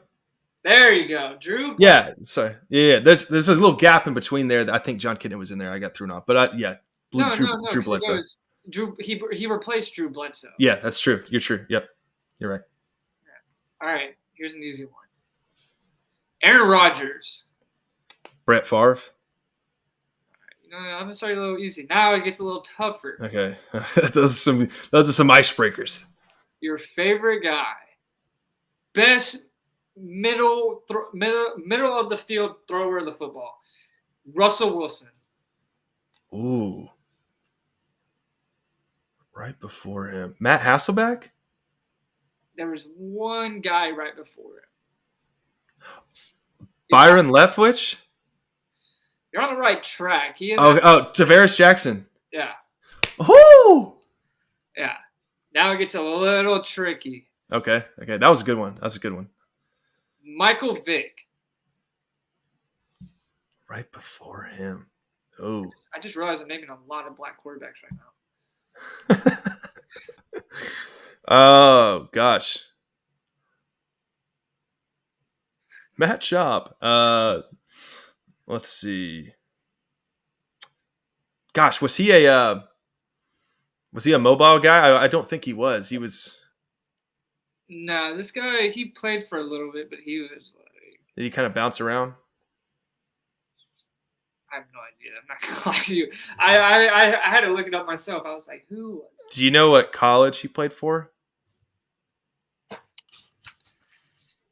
There you go, Drew. Yeah, sorry. Yeah. There's a little gap in between there. That I think John Kitna was in there. I got thrown off, but Drew Bledsoe. Drew. He replaced Drew Bledsoe. Yeah, that's true. You're true. Yep, you're right. All right, here's an easy one. Aaron Rodgers. Brett Favre. I'm gonna start a little easy. Now it gets a little tougher. Okay, those are some icebreakers. Your favorite guy, best middle of the field thrower of the football, Russell Wilson. Ooh, right before him, Matt Hasselbeck. There was one guy right before him. Byron Leftwich. You're on the right track. Tavares Jackson. Yeah. Whoo! Yeah. Now it gets a little tricky. Okay. That was a good one. Michael Vick. Right before him. Oh. I just realized I'm naming a lot of black quarterbacks right now. Oh gosh. Matt Schaub. Let's see. Gosh, was he a mobile guy? I don't think he was. He was. No, this guy, he played for a little bit, but he was like, Did he kind of bounce around? I have no idea. I'm not gonna lie to you. I had to look it up myself. I was like, who was it? Do you know what college he played for?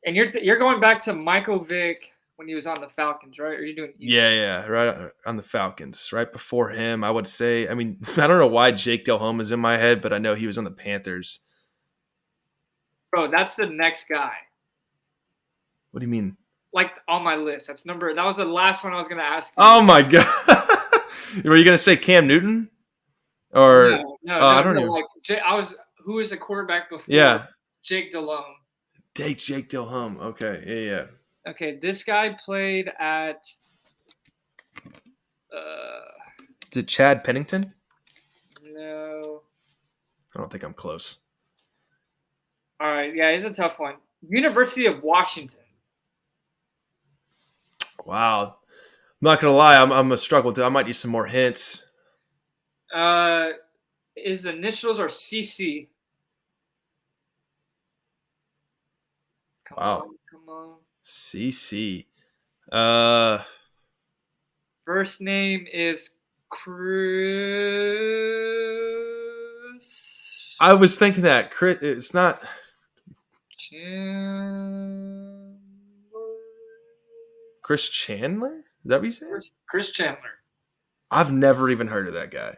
And you're going back to Michael Vick when he was on the Falcons, right? Or are you doing? Yeah, right on the Falcons. Right before him, I would say. I mean, I don't know why Jake Delhomme is in my head, but I know he was on the Panthers. Bro, that's the next guy. What do you mean? Like on my list. That was the last one I was gonna ask you. Oh my god! Were you gonna say Cam Newton? Or no. I don't even. Like who was the quarterback before? Yeah, Jake Delhomme. Jake Delhomme. Okay, yeah. Okay, this guy played at. Is it Chad Pennington? No. I don't think I'm close. All right, yeah, it's a tough one. University of Washington. Wow. I'm not gonna lie, I'm gonna struggle with it. I might need some more hints. His initials are CC. Come on. CC. First name is Chris. I was thinking that Chris. It's not. Chandler. Chris Chandler? Is that what you said? Chris Chandler. I've never even heard of that guy.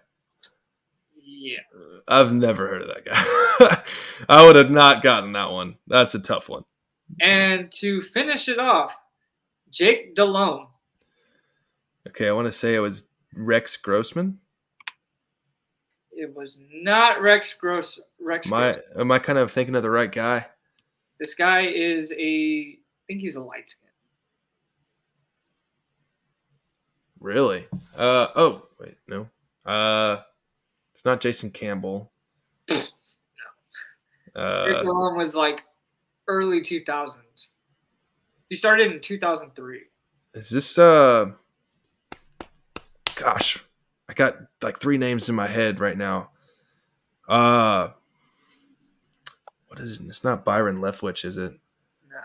Yeah. I've never heard of that guy. I would have not gotten that one. That's a tough one. And to finish it off, Jake Delhomme. Okay, I want to say it was Rex Grossman. It was not Rex Grossman. Am I kind of thinking of the right guy? This guy is I think he's a light skin. Really? Oh, wait, no. It's not Jason Campbell. No. Jake Delhomme was like early 2000s. He started in 2003. Is this gosh, I got like 3 names in my head right now. What is it? It's not Byron Leftwich, is it? No.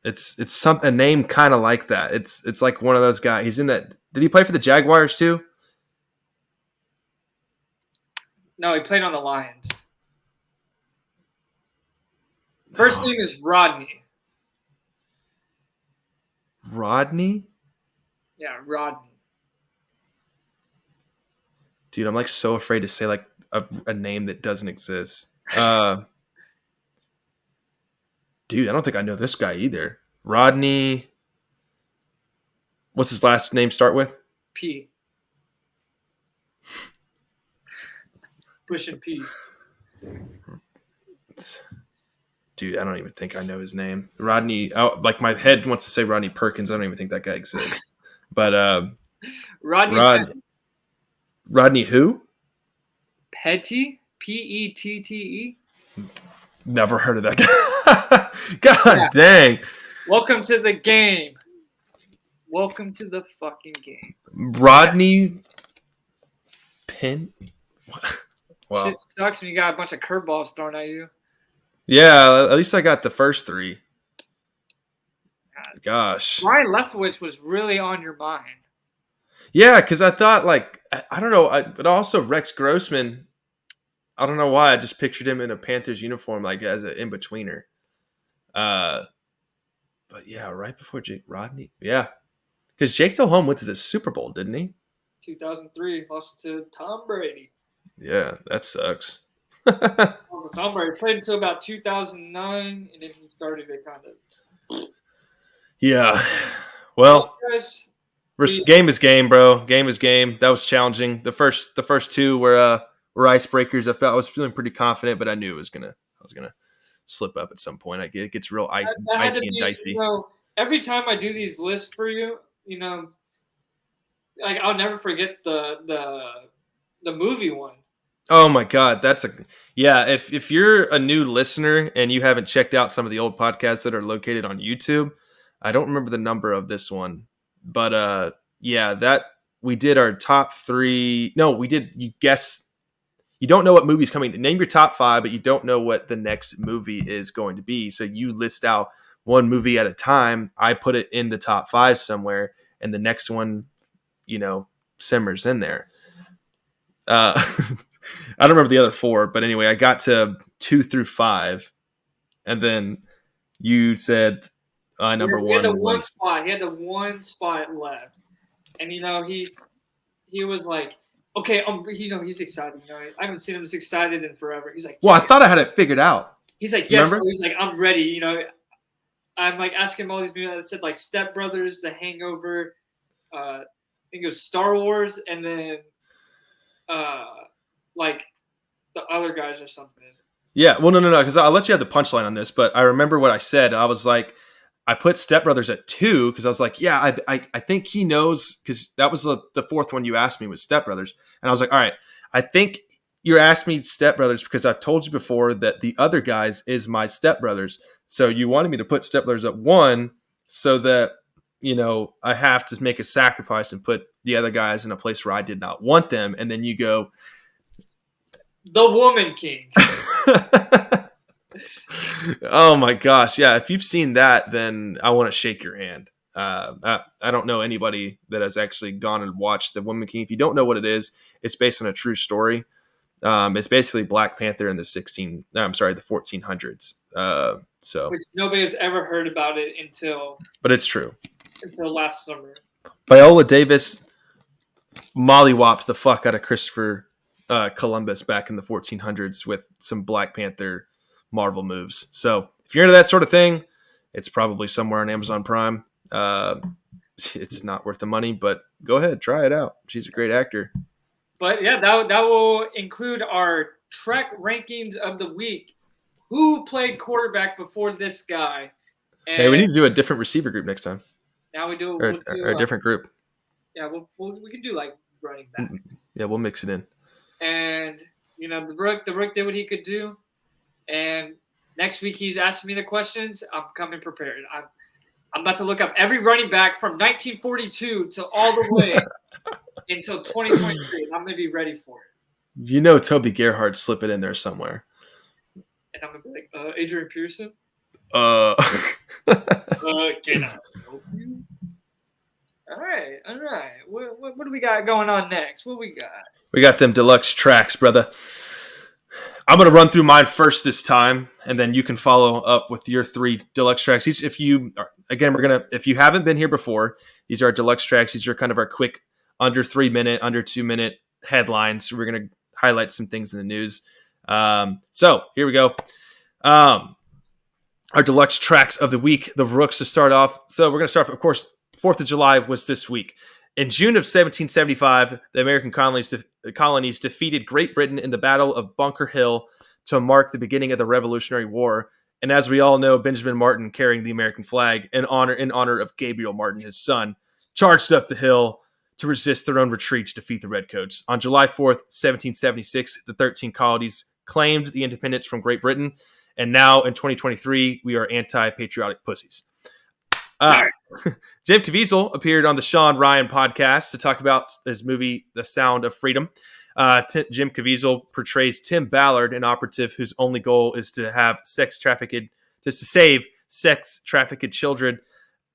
It's a name kind of like that. It's like one of those guys. He's in that. Did he play for the Jaguars too? No, he played on the Lions. First name is Rodney. Rodney? Yeah, Rodney. Dude, I'm like so afraid to say like a name that doesn't exist. Dude, I don't think I know this guy either. Rodney. What's his last name start with? P. Pushing P. Dude, I don't even think I know his name. Rodney, like my head wants to say Rodney Perkins. I don't even think that guy exists. But Rodney who? Petty? Pettee? Never heard of that guy. God dang. Welcome to the game. Welcome to the fucking game. Rodney Penn? Wow. Shit sucks when you got a bunch of curveballs thrown at you. Yeah, at least I got the first 3. Gosh. Ryan Leftwich was really on your mind. Yeah, because I thought like, I don't know, but also Rex Grossman, I don't know why, I just pictured him in a Panthers uniform like as an in-betweener. But yeah, right before Jake Rodney. Yeah. Because Jake Delhomme went to the Super Bowl, didn't he? 2003, lost to Tom Brady. Yeah, that sucks. Tom Brady played until about 2009, and then he started to kind of. Yeah. Well, guys, game is game, bro. Game is game. That was challenging. The first 2 were icebreakers. I was feeling pretty confident, but I knew I was gonna slip up at some point. It gets real icy and dicey. Every time I do these lists for you, like I'll never forget the movie one. Oh my God, yeah. If you're a new listener and you haven't checked out some of the old podcasts that are located on YouTube, I don't remember the number of this one, but yeah, that we did our top three. No, we did. You guess. You don't know what movie's coming. Name your top five, but you don't know what the next movie is going to be. So you list out one movie at a time. I put it in the top five somewhere, and the next one, simmers in there. I don't remember the other four, but anyway, I got to 2 through 5, and then you said number He had the one one was. spot. He had the one spot left, and he was like, okay, he's excited. I haven't seen him this excited in forever. He's like, Well, I thought I had it figured out. He's like, You yes, remember? bro. He's like, I'm ready. I'm like asking him all these people that said like Step Brothers, The Hangover, I think it was Star Wars, and then like the other guys or something. Yeah, well, no, because I'll let you have the punchline on this, but I remember what I said. I was like, I put Step Brothers at 2 because I was like, yeah, I think he knows, because that was the fourth one you asked me was Step Brothers, and I was like, all right, I think you're asking me Step Brothers because I've told you before that the other guys is my Step Brothers, so you wanted me to put Step Brothers at 1 so that I have to make a sacrifice and put the other guys in a place where I did not want them, and then you go, The Woman King. Oh my gosh, yeah, if you've seen that, then I want to shake your hand. I don't know anybody that has actually gone and watched The Woman King. If you don't know what it is, it's based on a true story. It's basically Black Panther in the 1400s. Which nobody has ever heard about it but it's true. Until last summer. Viola Davis mollywopped the fuck out of Christopher Columbus back in the 1400s with some Black Panther Marvel moves. So if you're into that sort of thing, it's probably somewhere on Amazon Prime. It's not worth the money, but go ahead, try it out. She's a great actor. But yeah, that will include our TRAK rankings of the week. Who played quarterback before this guy? And hey, we need to do a different receiver group next time. Now we do, or a different group. Yeah, we can do like running back. Yeah, we'll mix it in. And the Rook did what he could do. And next week he's asking me the questions. I'm coming prepared. I'm about to look up every running back from 1942 to all the way until 2023. And I'm gonna be ready for it. Toby Gerhard slip it in there somewhere. And I'm gonna be like, Adrian Pearson. Can I help you? All right. What do we got going on next? What we got? We got them deluxe tracks, brother. I'm going to run through mine first this time, and then you can follow up with your 3 deluxe tracks. If you haven't been here before, these are our deluxe tracks. These are kind of our quick under 3 minute, under 2 minute headlines. We're going to highlight some things in the news. So here we go. Our deluxe tracks of the week, the Rooks to start off. So we're going to start, of course, 4th of July was this week. In June of 1775, the American colonies defeated Great Britain in the Battle of Bunker Hill to mark the beginning of the Revolutionary War. And as we all know, Benjamin Martin, carrying the American flag in honor of Gabriel Martin, his son, charged up the hill to resist their own retreat to defeat the Redcoats. On July 4th, 1776, the 13 colonies claimed the independence from Great Britain. And now in 2023, we are anti-patriotic pussies. Jim Caviezel appeared on the Sean Ryan podcast to talk about his movie, The Sound of Freedom. Jim Caviezel portrays Tim Ballard, an operative whose only goal is to save sex trafficked children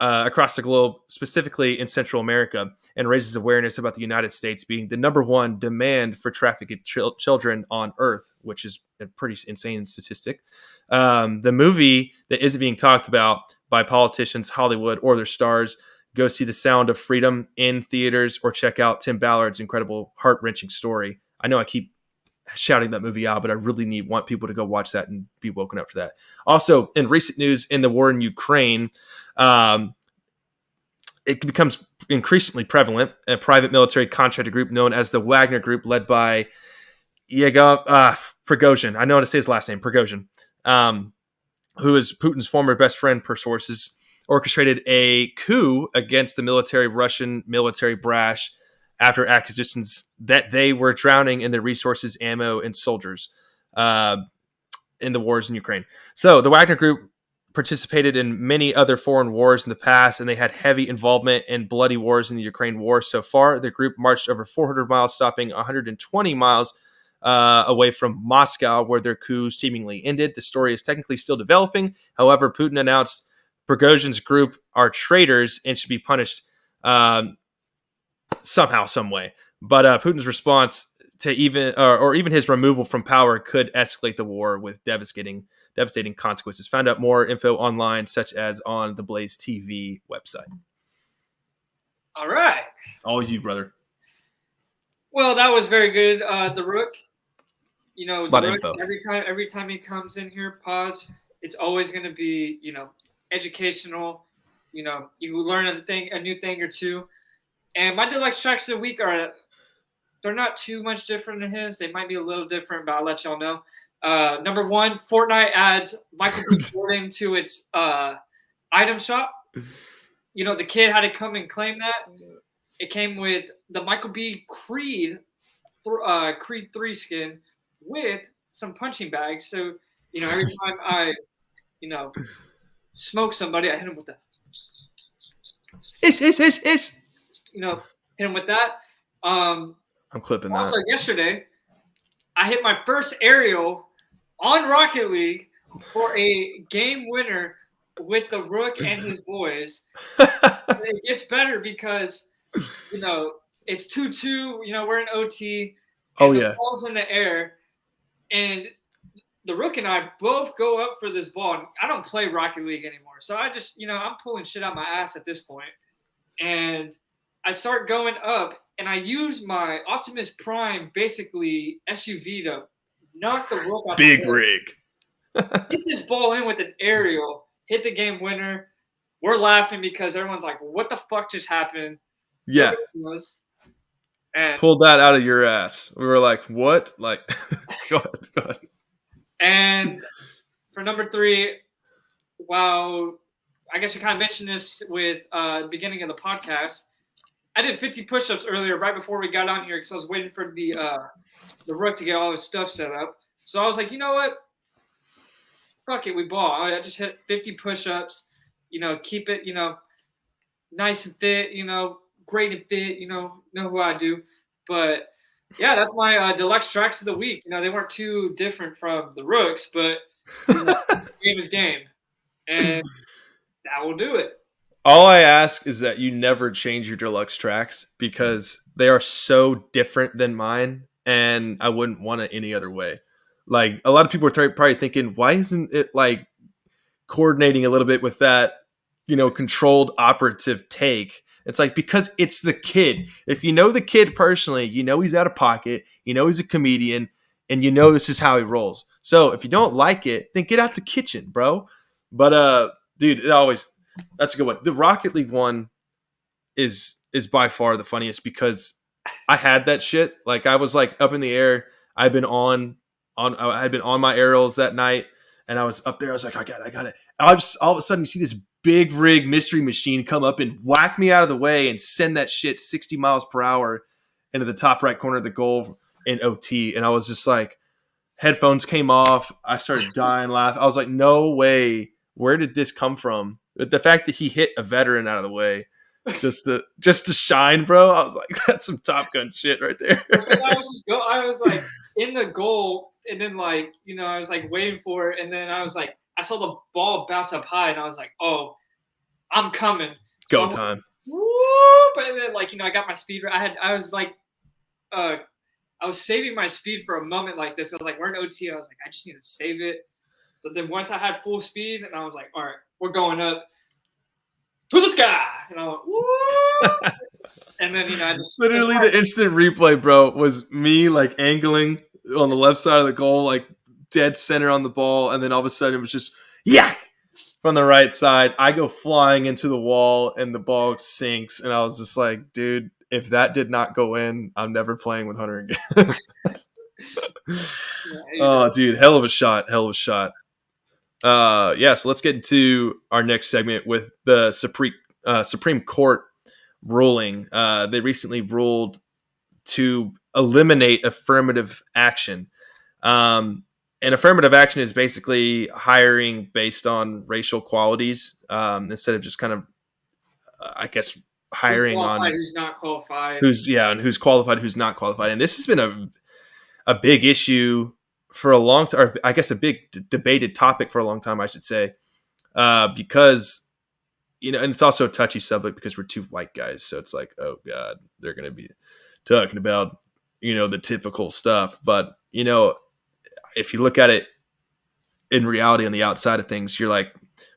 across the globe, specifically in Central America, and raises awareness about the United States being the number one demand for trafficked children on Earth, which is a pretty insane statistic. The movie that isn't being talked about by politicians, Hollywood, or their stars, go see The Sound of Freedom in theaters or check out Tim Ballard's incredible, heart-wrenching story. I know I keep shouting that movie out, but I really want people to go watch that and be woken up for that. Also, in recent news, in the war in Ukraine, it becomes increasingly prevalent. A private military contractor group known as the Wagner Group, led by Prigozhin. I know how to say his last name, Prigozhin, who is Putin's former best friend per sources, orchestrated a coup against the Russian military brass after acquisitions that they were drowning in their resources, ammo, and soldiers in the wars in Ukraine. So the Wagner Group participated in many other foreign wars in the past, and they had heavy involvement in bloody wars in the Ukraine war. So far, the group marched over 400 miles, stopping 120 miles away from Moscow, where their coup seemingly ended. The story is technically still developing. However, Putin announced Prigozhin's group are traitors and should be punished somehow, some way. But Putin's response to even his removal from power could escalate the war with devastating consequences. Found out more info online, such as on the Blaze TV website. All right. All you, brother. Well, that was very good. The Rook. You know, the Rook, info. every time he comes in here, pause. It's always going to be, educational. You learn a new thing or two. And my deluxe tracks of the week they're not too much different than his. They might be a little different, but I'll let y'all know. Number one, Fortnite adds Michael B. Jordan to its item shop. The kid had to come and claim that. It came with the Michael B. Creed 3 skin with some punching bags. So, every time I, smoke somebody, I hit him with the hit him with that. I'm clipping that. Also, yesterday, I hit my first aerial on Rocket League for a game winner with the Rook and his boys. And it gets better because, it's 2-2. We're in OT. And the ball's in the air. And the Rook and I both go up for this ball. And I don't play Rocket League anymore. So I just, I'm pulling shit out my ass at this point. And I start going up. And I use my Optimus Prime, basically SUV, to knock the Rook out. Big rig. Hit this ball in with an aerial. Hit the game winner. We're laughing because everyone's like, what the fuck just happened? Yeah. And pulled that out of your ass. We were like, what? Like, go ahead. And for number 3, wow, I guess we kind of mentioned this with the beginning of the podcast. I did 50 push-ups earlier right before we got on here because I was waiting for the Rook to get all his stuff set up. So I was like, you know what? Fuck it, we ball. I just hit 50 push-ups, keep it, nice and fit, great and fit, know who I do. But, yeah, that's my deluxe tracks of the week. They weren't too different from the Rooks, but game is game. And that will do it. All I ask is that you never change your deluxe tracks because they are so different than mine, and I wouldn't want it any other way. Like, a lot of people are probably thinking, why isn't it like coordinating a little bit with that, controlled operative take? It's like, because it's the kid. If you know the kid personally, he's out of pocket, he's a comedian, and this is how he rolls. So if you don't like it, then get out the kitchen, bro. But dude, that's a good one. The Rocket League one is by far the funniest because I had that shit. Like, I was like up in the air. I had been on my aerials that night, and I was up there. I was like, I got it. And all of a sudden, you see this big rig mystery machine come up and whack me out of the way and send that shit 60 miles per hour into the top right corner of the goal in OT. And I was just like, headphones came off. I started dying laughing. I was like, no way. Where did this come from? But the fact that he hit a veteran out of the way just to shine, bro. I was like, that's some Top Gun shit right there. I was like in the goal, and then I was like waiting for it, and then I was like, I saw the ball bounce up high, and I was like, oh, I'm coming. Go time. Whoop! And then I got my speed. I was saving my speed for a moment like this. I was like, we're in OT. I was like, I just need to save it. So then once I had full speed, and I was like, all right, we're going up to the sky. And I went, whoop! And then, I just... Literally the instant replay, bro, was me, like, angling on the left side of the goal, like, dead center on the ball, and then all of a sudden it was just, yak! From the right side. I go flying into the wall, and the ball sinks, and I was just like, dude, if that did not go in, I'm never playing with Hunter again. Oh, dude, hell of a shot. So let's get into our next segment with the Supreme Court ruling. They recently ruled to eliminate affirmative action. And affirmative action is basically hiring based on racial qualities, instead of just kind of, I guess, Who's hiring qualified? on Who's not qualified? and who's qualified, who's not qualified. And this has been a big issue for a long time, or I guess a big debated topic for a long time, I should say, because, and it's also a touchy subject because we're two white guys. So it's like, oh God, they're going to be talking about, the typical stuff. But, if you look at it in reality on the outside of things, you're like,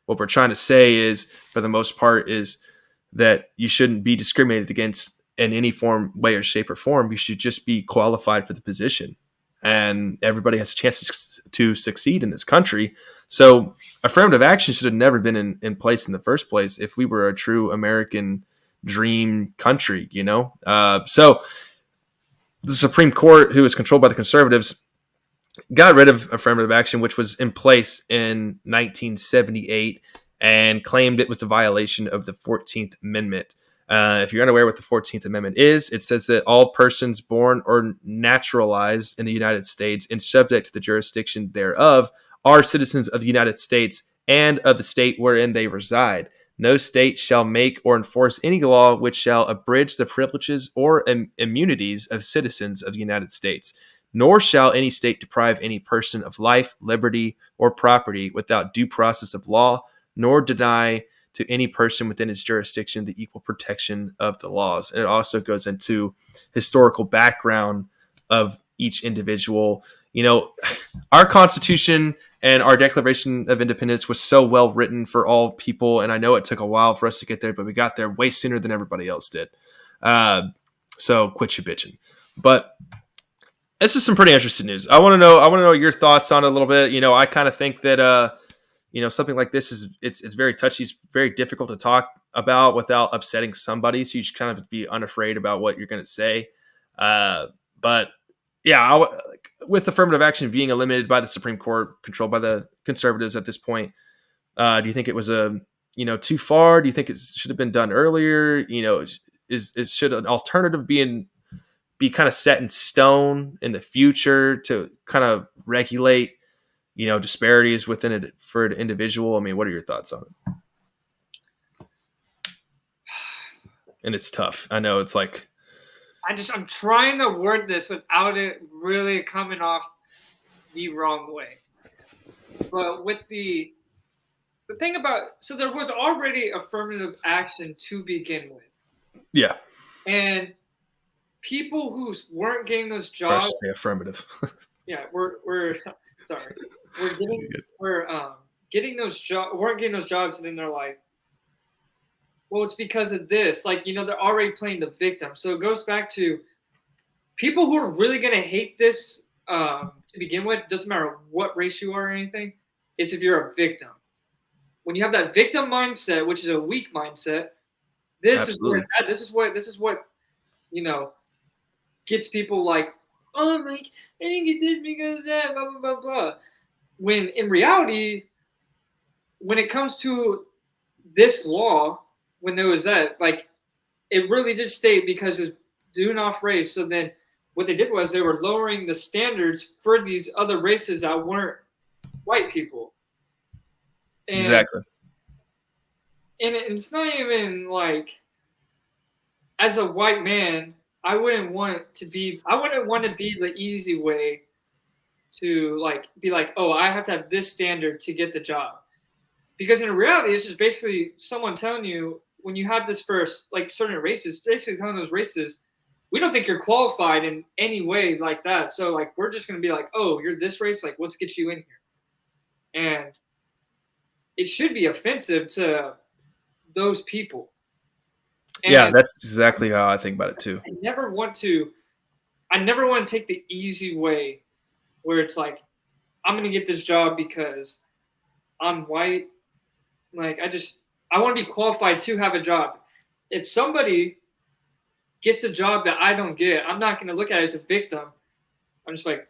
what we're trying to say is, for the most part, is that you shouldn't be discriminated against in any form, way, or shape or form. You should just be qualified for the position. And everybody has a chance to succeed in this country. So affirmative action should have never been in place in the first place if we were a true American dream country, So the Supreme Court, who is controlled by the conservatives, got rid of affirmative action, which was in place in 1978, and claimed it was a violation of the 14th Amendment. If you're unaware what the 14th Amendment is, it says that all persons born or naturalized in the United States and subject to the jurisdiction thereof are citizens of the United States and of the state wherein they reside. No state shall make or enforce any law which shall abridge the privileges or immunities of citizens of the United States. Nor shall any state deprive any person of life, liberty, or property without due process of law, nor deny to any person within its jurisdiction the equal protection of the laws. And it also goes into historical background of each individual. Our Constitution and our Declaration of Independence was so well written for all people, and I know it took a while for us to get there, but we got there way sooner than everybody else did. So quit your bitching. But this is some pretty interesting news. I want to know your thoughts on it a little bit. I kind of think that something like this it's very touchy. It's very difficult to talk about without upsetting somebody. So you should kind of be unafraid about what you're going to say. But yeah, with affirmative action being eliminated by the Supreme Court, controlled by the conservatives at this point, do you think it was too far? Do you think it should have been done earlier? Should an alternative be kind of set in stone in the future to kind of regulate, disparities within it for an individual? I mean, what are your thoughts on it? And it's tough. I know it's like, I'm trying to word this without it really coming off the wrong way. But with the thing about, so there was already affirmative action to begin with. Yeah. And people who weren't getting those jobs. Say affirmative. Yeah, we're sorry. We're getting those jobs. Weren't getting those jobs, and then they're like, well, it's because of this. Like, they're already playing the victim. So it goes back to people who are really gonna hate this to begin with. Doesn't matter what race you are or anything. It's if you're a victim. When you have that victim mindset, which is a weak mindset, this Absolutely. is what gets people like, oh, like, I didn't get this because of that, blah, blah, blah, blah. When in reality, when it comes to this law, when there was that, like, it really did state because it was doing off race. So then what they did was they were lowering the standards for these other races that weren't white people. And, exactly. And it's not even like, as a white man, I wouldn't want to be the easy way to be like, oh, I have to have this standard to get the job. Because in reality, it's just basically someone telling you, when you have this first, certain races, basically telling those races, we don't think you're qualified in any way like that. So we're just going to be like, oh, you're this race, let's get you in here. And it should be offensive to those people. And yeah, that's exactly how I think about it too. I never want to take the easy way where it's like, I'm going to get this job because I'm white. I want to be qualified to have a job. If somebody gets a job that I don't get, I'm not going to look at it as a victim. I'm just like,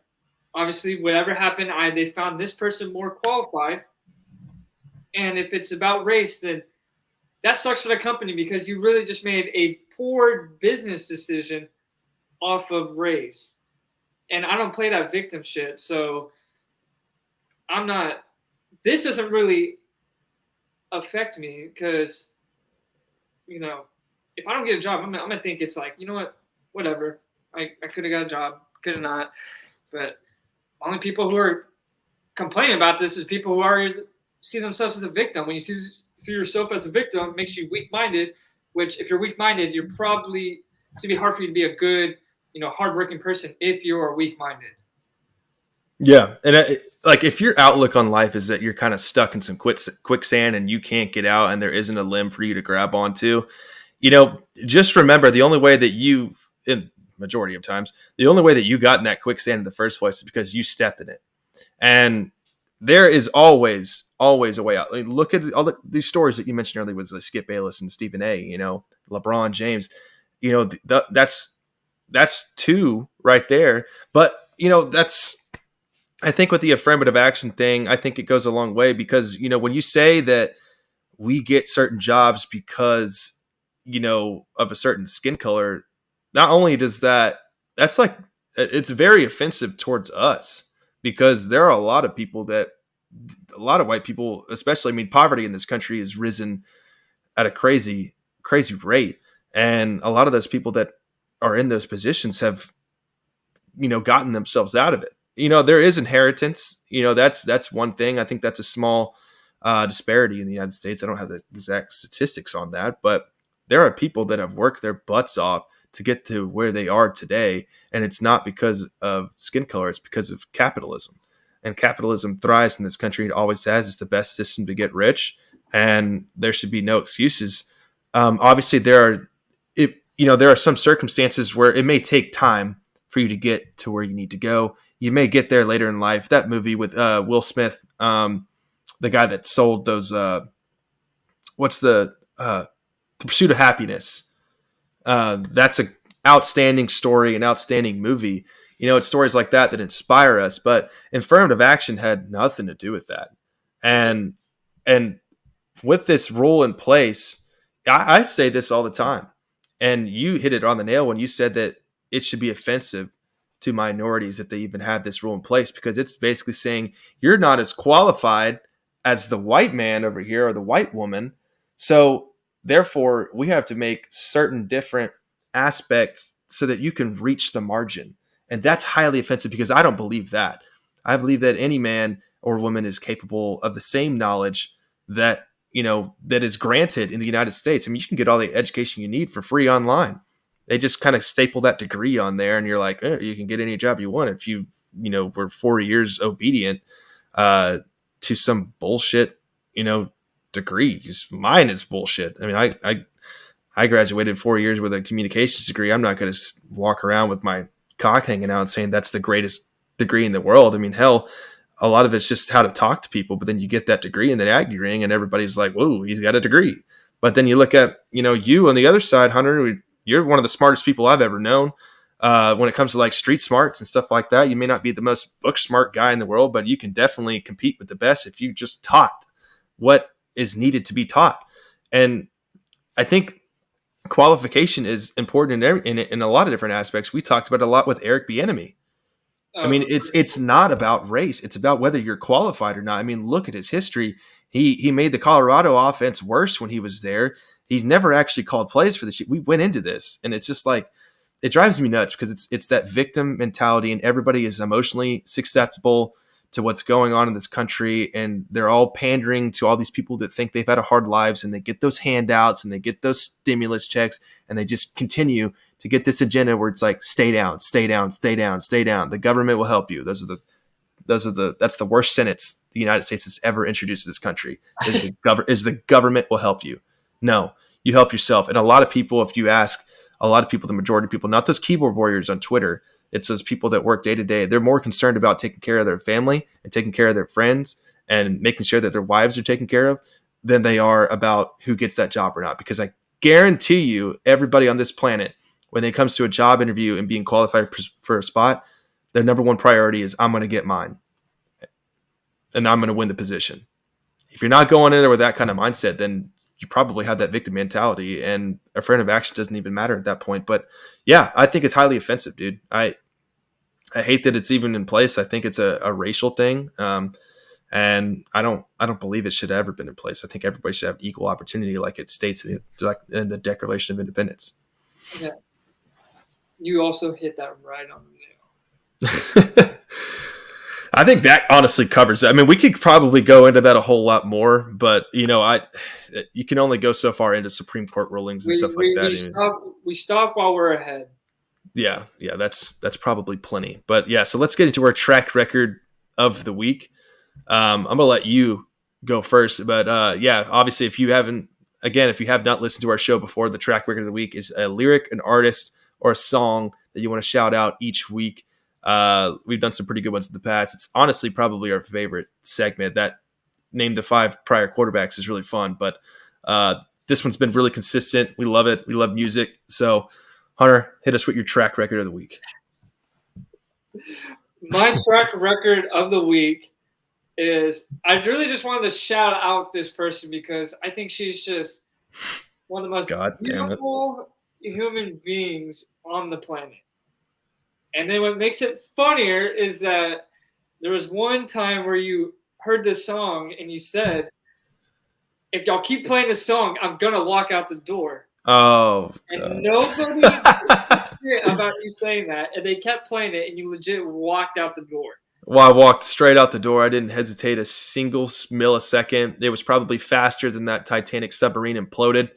obviously, whatever happened, they found this person more qualified. And if it's about race, then that sucks for the company because you really just made a poor business decision off of race. And I don't play that victim shit. So I'm not, this doesn't really affect me because, if I don't get a job, I'm gonna think it's like, you know what, whatever. I could have got a job, could have not. But only people who are complaining about this is people who already see themselves as a victim. When you see yourself as a victim, it makes you weak-minded, which if you're weak-minded, you're probably, it's going to be hard for you to be a good, hardworking person if you're weak-minded. Yeah. And like if your outlook on life is that you're kind of stuck in some quicksand and you can't get out and there isn't a limb for you to grab onto, just remember the only way that you, in majority of times, the only way that you got in that quicksand in the first place is because you stepped in it. And there is always a way out. Like, look at all these stories that you mentioned earlier with Skip Bayless and Stephen A, LeBron James, that's two right there. But, I think with the affirmative action thing, I think it goes a long way because, when you say that we get certain jobs because, of a certain skin color, not only does that's like, it's very offensive towards us because there are a lot of white people, especially, poverty in this country has risen at a crazy, crazy rate. And a lot of those people that are in those positions have, gotten themselves out of it. There is inheritance. That's one thing. I think that's a small disparity in the United States. I don't have the exact statistics on that, but there are people that have worked their butts off to get to where they are today. And it's not because of skin color. It's because of capitalism. And capitalism thrives in this country. It always has. It's the best system to get rich. And there should be no excuses. Obviously, there are some circumstances where it may take time for you to get to where you need to go. You may get there later in life. That movie with Will Smith, the guy that sold those, what's the Pursuit of Happiness. That's an outstanding story, an outstanding movie. It's stories like that inspire us. But affirmative action had nothing to do with that. And with this rule in place, I say this all the time. And you hit it on the nail when you said that it should be offensive to minorities that they even have this rule in place, because it's basically saying you're not as qualified as the white man over here or the white woman. So therefore, we have to make certain different aspects so that you can reach the margin. And that's highly offensive because I don't believe that. I believe that any man or woman is capable of the same knowledge that, that is granted in the United States. You can get all the education you need for free online. They just kind of staple that degree on there and you're like, you can get any job you want if you, were 4 years obedient to some bullshit, degree. Because mine is bullshit. I graduated 4 years with a communications degree. I'm not going to walk around with my cock hanging out saying that's the greatest degree in the world. Hell, a lot of it's just how to talk to people, but then you get that degree and then Aggie ring and everybody's like, whoa, he's got a degree. But then you look at, you on the other side, Hunter, you're one of the smartest people I've ever known. When it comes to like street smarts and stuff like that, you may not be the most book smart guy in the world, but you can definitely compete with the best if you just taught what is needed to be taught. And I think qualification is important in a lot of different aspects. We talked about it a lot with Eric Bieniemy. It's not about race. It's about whether you're qualified or not. Look at his history. He made the Colorado offense worse when he was there. He's never actually called plays for this. We went into this, and it's just like, it drives me nuts because it's that victim mentality, and everybody is emotionally susceptible to what's going on in this country, and they're all pandering to all these people that think they've had a hard lives, and they get those handouts and they get those stimulus checks, and they just continue to get this agenda where it's like, stay down, stay down, stay down, stay down. The government will help you. That's the worst sentence the United States has ever introduced to this country is the government will help you. No, you help yourself. And a lot of people, if you ask a lot of people, the majority of people, not those keyboard warriors on Twitter, it's those people that work day to day. They're more concerned about taking care of their family and taking care of their friends and making sure that their wives are taken care of than they are about who gets that job or not. Because I guarantee you, everybody on this planet, when it comes to a job interview and being qualified for a spot, their number one priority is, I'm going to get mine and I'm going to win the position. If you're not going in there with that kind of mindset, then you probably have that victim mentality, and affirmative action doesn't even matter at that point. But yeah, I think it's highly offensive, dude. I hate that it's even in place. I think it's a racial thing. And I don't believe it should have ever been in place. I think everybody should have equal opportunity, like it states in the Declaration of Independence. Yeah, you also hit that right on the nail. I think that honestly covers it. I mean, we could probably go into that a whole lot more, but you can only go so far into Supreme Court rulings and stuff like that. We stop while we're ahead. Yeah, that's probably plenty. But yeah, so let's get into our track record of the week. I'm gonna let you go first, but yeah, obviously, if you have not listened to our show before, the track record of the week is a lyric, an artist, or a song that you want to shout out each week. We've done some pretty good ones in the past. It's honestly probably our favorite segment. That Name the 5 prior quarterbacks is really fun, but this one's been really consistent. We love it. We love music. So, Hunter, hit us with your track record of the week. My track record of the week is, I really just wanted to shout out this person because I think she's just one of the most beautiful human beings on the planet. And then what makes it funnier is that there was one time where you heard this song and you said, if y'all keep playing this song, I'm going to walk out the door. Oh, and nobody about you saying that, and they kept playing it, and you legit walked out the door. Well, I walked straight out the door. I didn't hesitate a single millisecond. It was probably faster than that Titanic submarine imploded.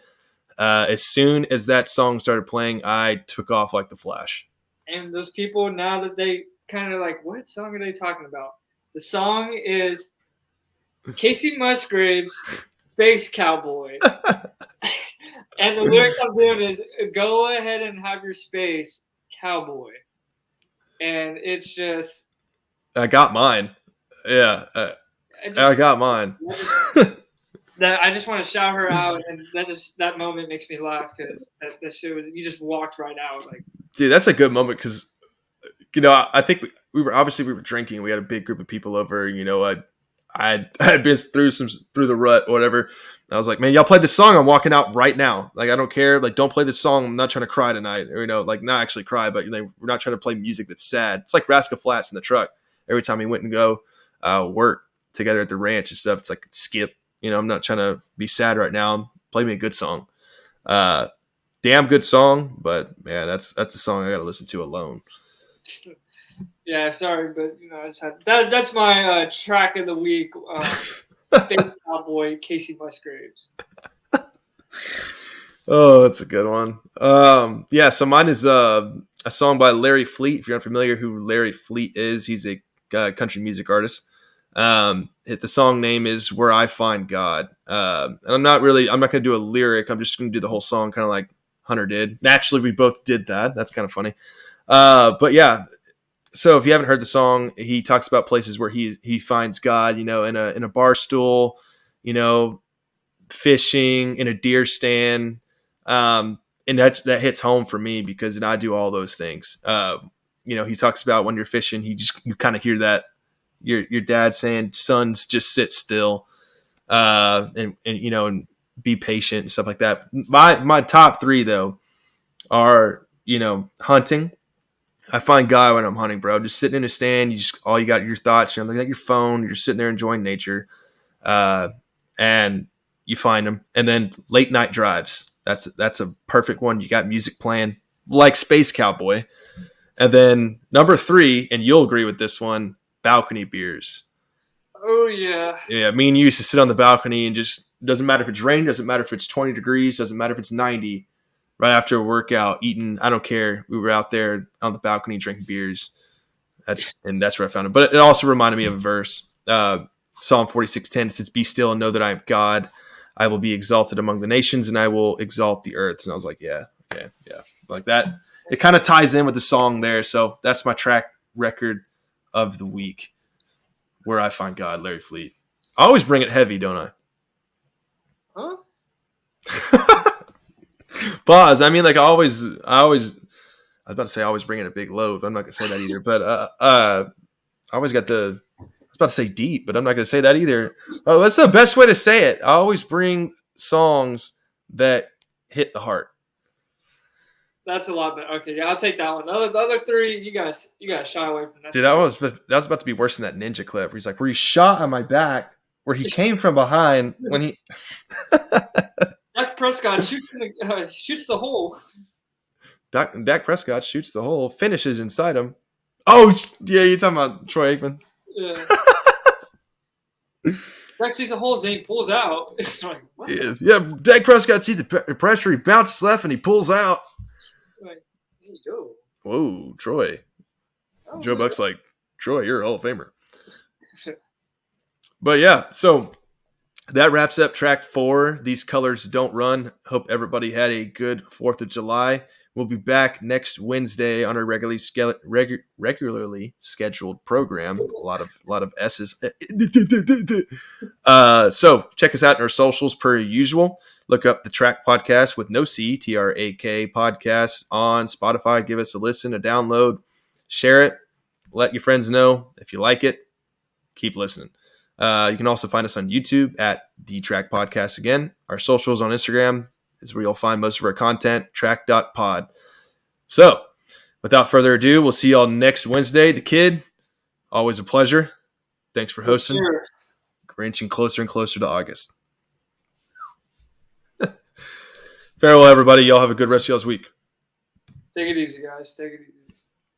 As soon as that song started playing, I took off like the Flash. And those people, now that they kind of like, what song are they talking about? The song is Casey Musgraves' Space Cowboy. And the lyrics I'm doing is, go ahead and have your space, cowboy. And it's just... I got mine. Yeah. I got mine. I just want to shout her out, and that moment makes me laugh because that shit was, you just walked right out. Like, dude, that's a good moment because, I think we were drinking. We had a big group of people over. I had been through the rut, whatever. I was like, man, y'all play this song. I'm walking out right now. Like, I don't care. Like, don't play this song. I'm not trying to cry tonight. Or, like, not actually cry, but we're not trying to play music that's sad. It's like Rascal Flatts in the truck. Every time we went and go work together at the ranch and stuff, it's like skip. I'm not trying to be sad right now. Play me a good song. Damn good song, but man, that's a song I got to listen to alone. Yeah, sorry, but I just had that's my track of the week. Space Cowboy, Casey Musgraves. Oh, that's a good one. Yeah, so mine is a song by Larry Fleet. If you're unfamiliar who Larry Fleet is, he's a country music artist. The song name is Where I Find God. And I'm not going to do a lyric. I'm just going to do the whole song, kind of like Hunter did. Naturally, we both did that. That's kind of funny. But yeah, so if you haven't heard the song, he talks about places where he finds God, in a bar stool, fishing, in a deer stand. And that hits home for me because I do all those things. He talks about when you're fishing, you kind of hear that your dad saying, "Sons, just sit still," and be patient and stuff like that. My top 3 though are hunting. I find God when I'm hunting, bro. Just sitting in a stand, all you got your thoughts. You're looking at your phone. You're just sitting there enjoying nature, and you find them. And then late night drives. That's a perfect one. You got music playing like Space Cowboy. And then number 3, and you'll agree with this one, balcony beers. Oh yeah. Yeah, me and you used to sit on the balcony and just, doesn't matter if it's raining, doesn't matter if it's 20 degrees, doesn't matter if it's 90. Right after a workout, eating, I don't care. We were out there on the balcony drinking beers. That's where I found it. But it also reminded me of a verse, Psalm 46:10. It says, "Be still and know that I am God. I will be exalted among the nations, and I will exalt the earth." And I was like, yeah, okay, yeah, like that. It kind of ties in with the song there. So that's my track record of the week. Where I Find God, Larry Fleet. I always bring it heavy, don't I? Huh? Pause. I mean, like I was about to say I always bring in a big load. I'm not gonna say that either. But I always got I was about to say deep, but I'm not gonna say that either. Oh, what's the best way to say it? I always bring songs that hit the heart. That's a lot better. Okay, yeah, I'll take that one. The other three, you guys shy away from that. Dude, that was about to be worse than that ninja clip where he's like, where he shot on my back, where he came from behind when he. Dak Prescott shoots the hole. Dak Prescott shoots the hole, finishes inside him. Oh yeah, you're talking about Troy Aikman. Yeah. Dak sees the holes and he pulls out. It's like, what? Yeah, Dak Prescott sees the pressure. He bounces left and he pulls out. Like, there you go. Whoa, Troy. Joe Buck's like, Troy, you're a Hall of Famer. But yeah, so that wraps up track 4. These colors don't run. Hope everybody had a good 4th of July. We'll be back next Wednesday on our regularly scheduled program. A lot of S's. So check us out in our socials per usual. Look up the TRAK podcast with no C, TRAK podcast on Spotify. Give us a listen, a download, share it. Let your friends know if you like it. Keep listening. You can also find us on YouTube at the TRAK podcast. Again, our socials on Instagram is where you'll find most of our content, trak.pod. So, without further ado, we'll see y'all next Wednesday. The Kid, always a pleasure. Thanks for hosting. Sure. We're inching closer and closer to August. Farewell, everybody. Y'all have a good rest of y'all's week. Take it easy, guys. Take it easy.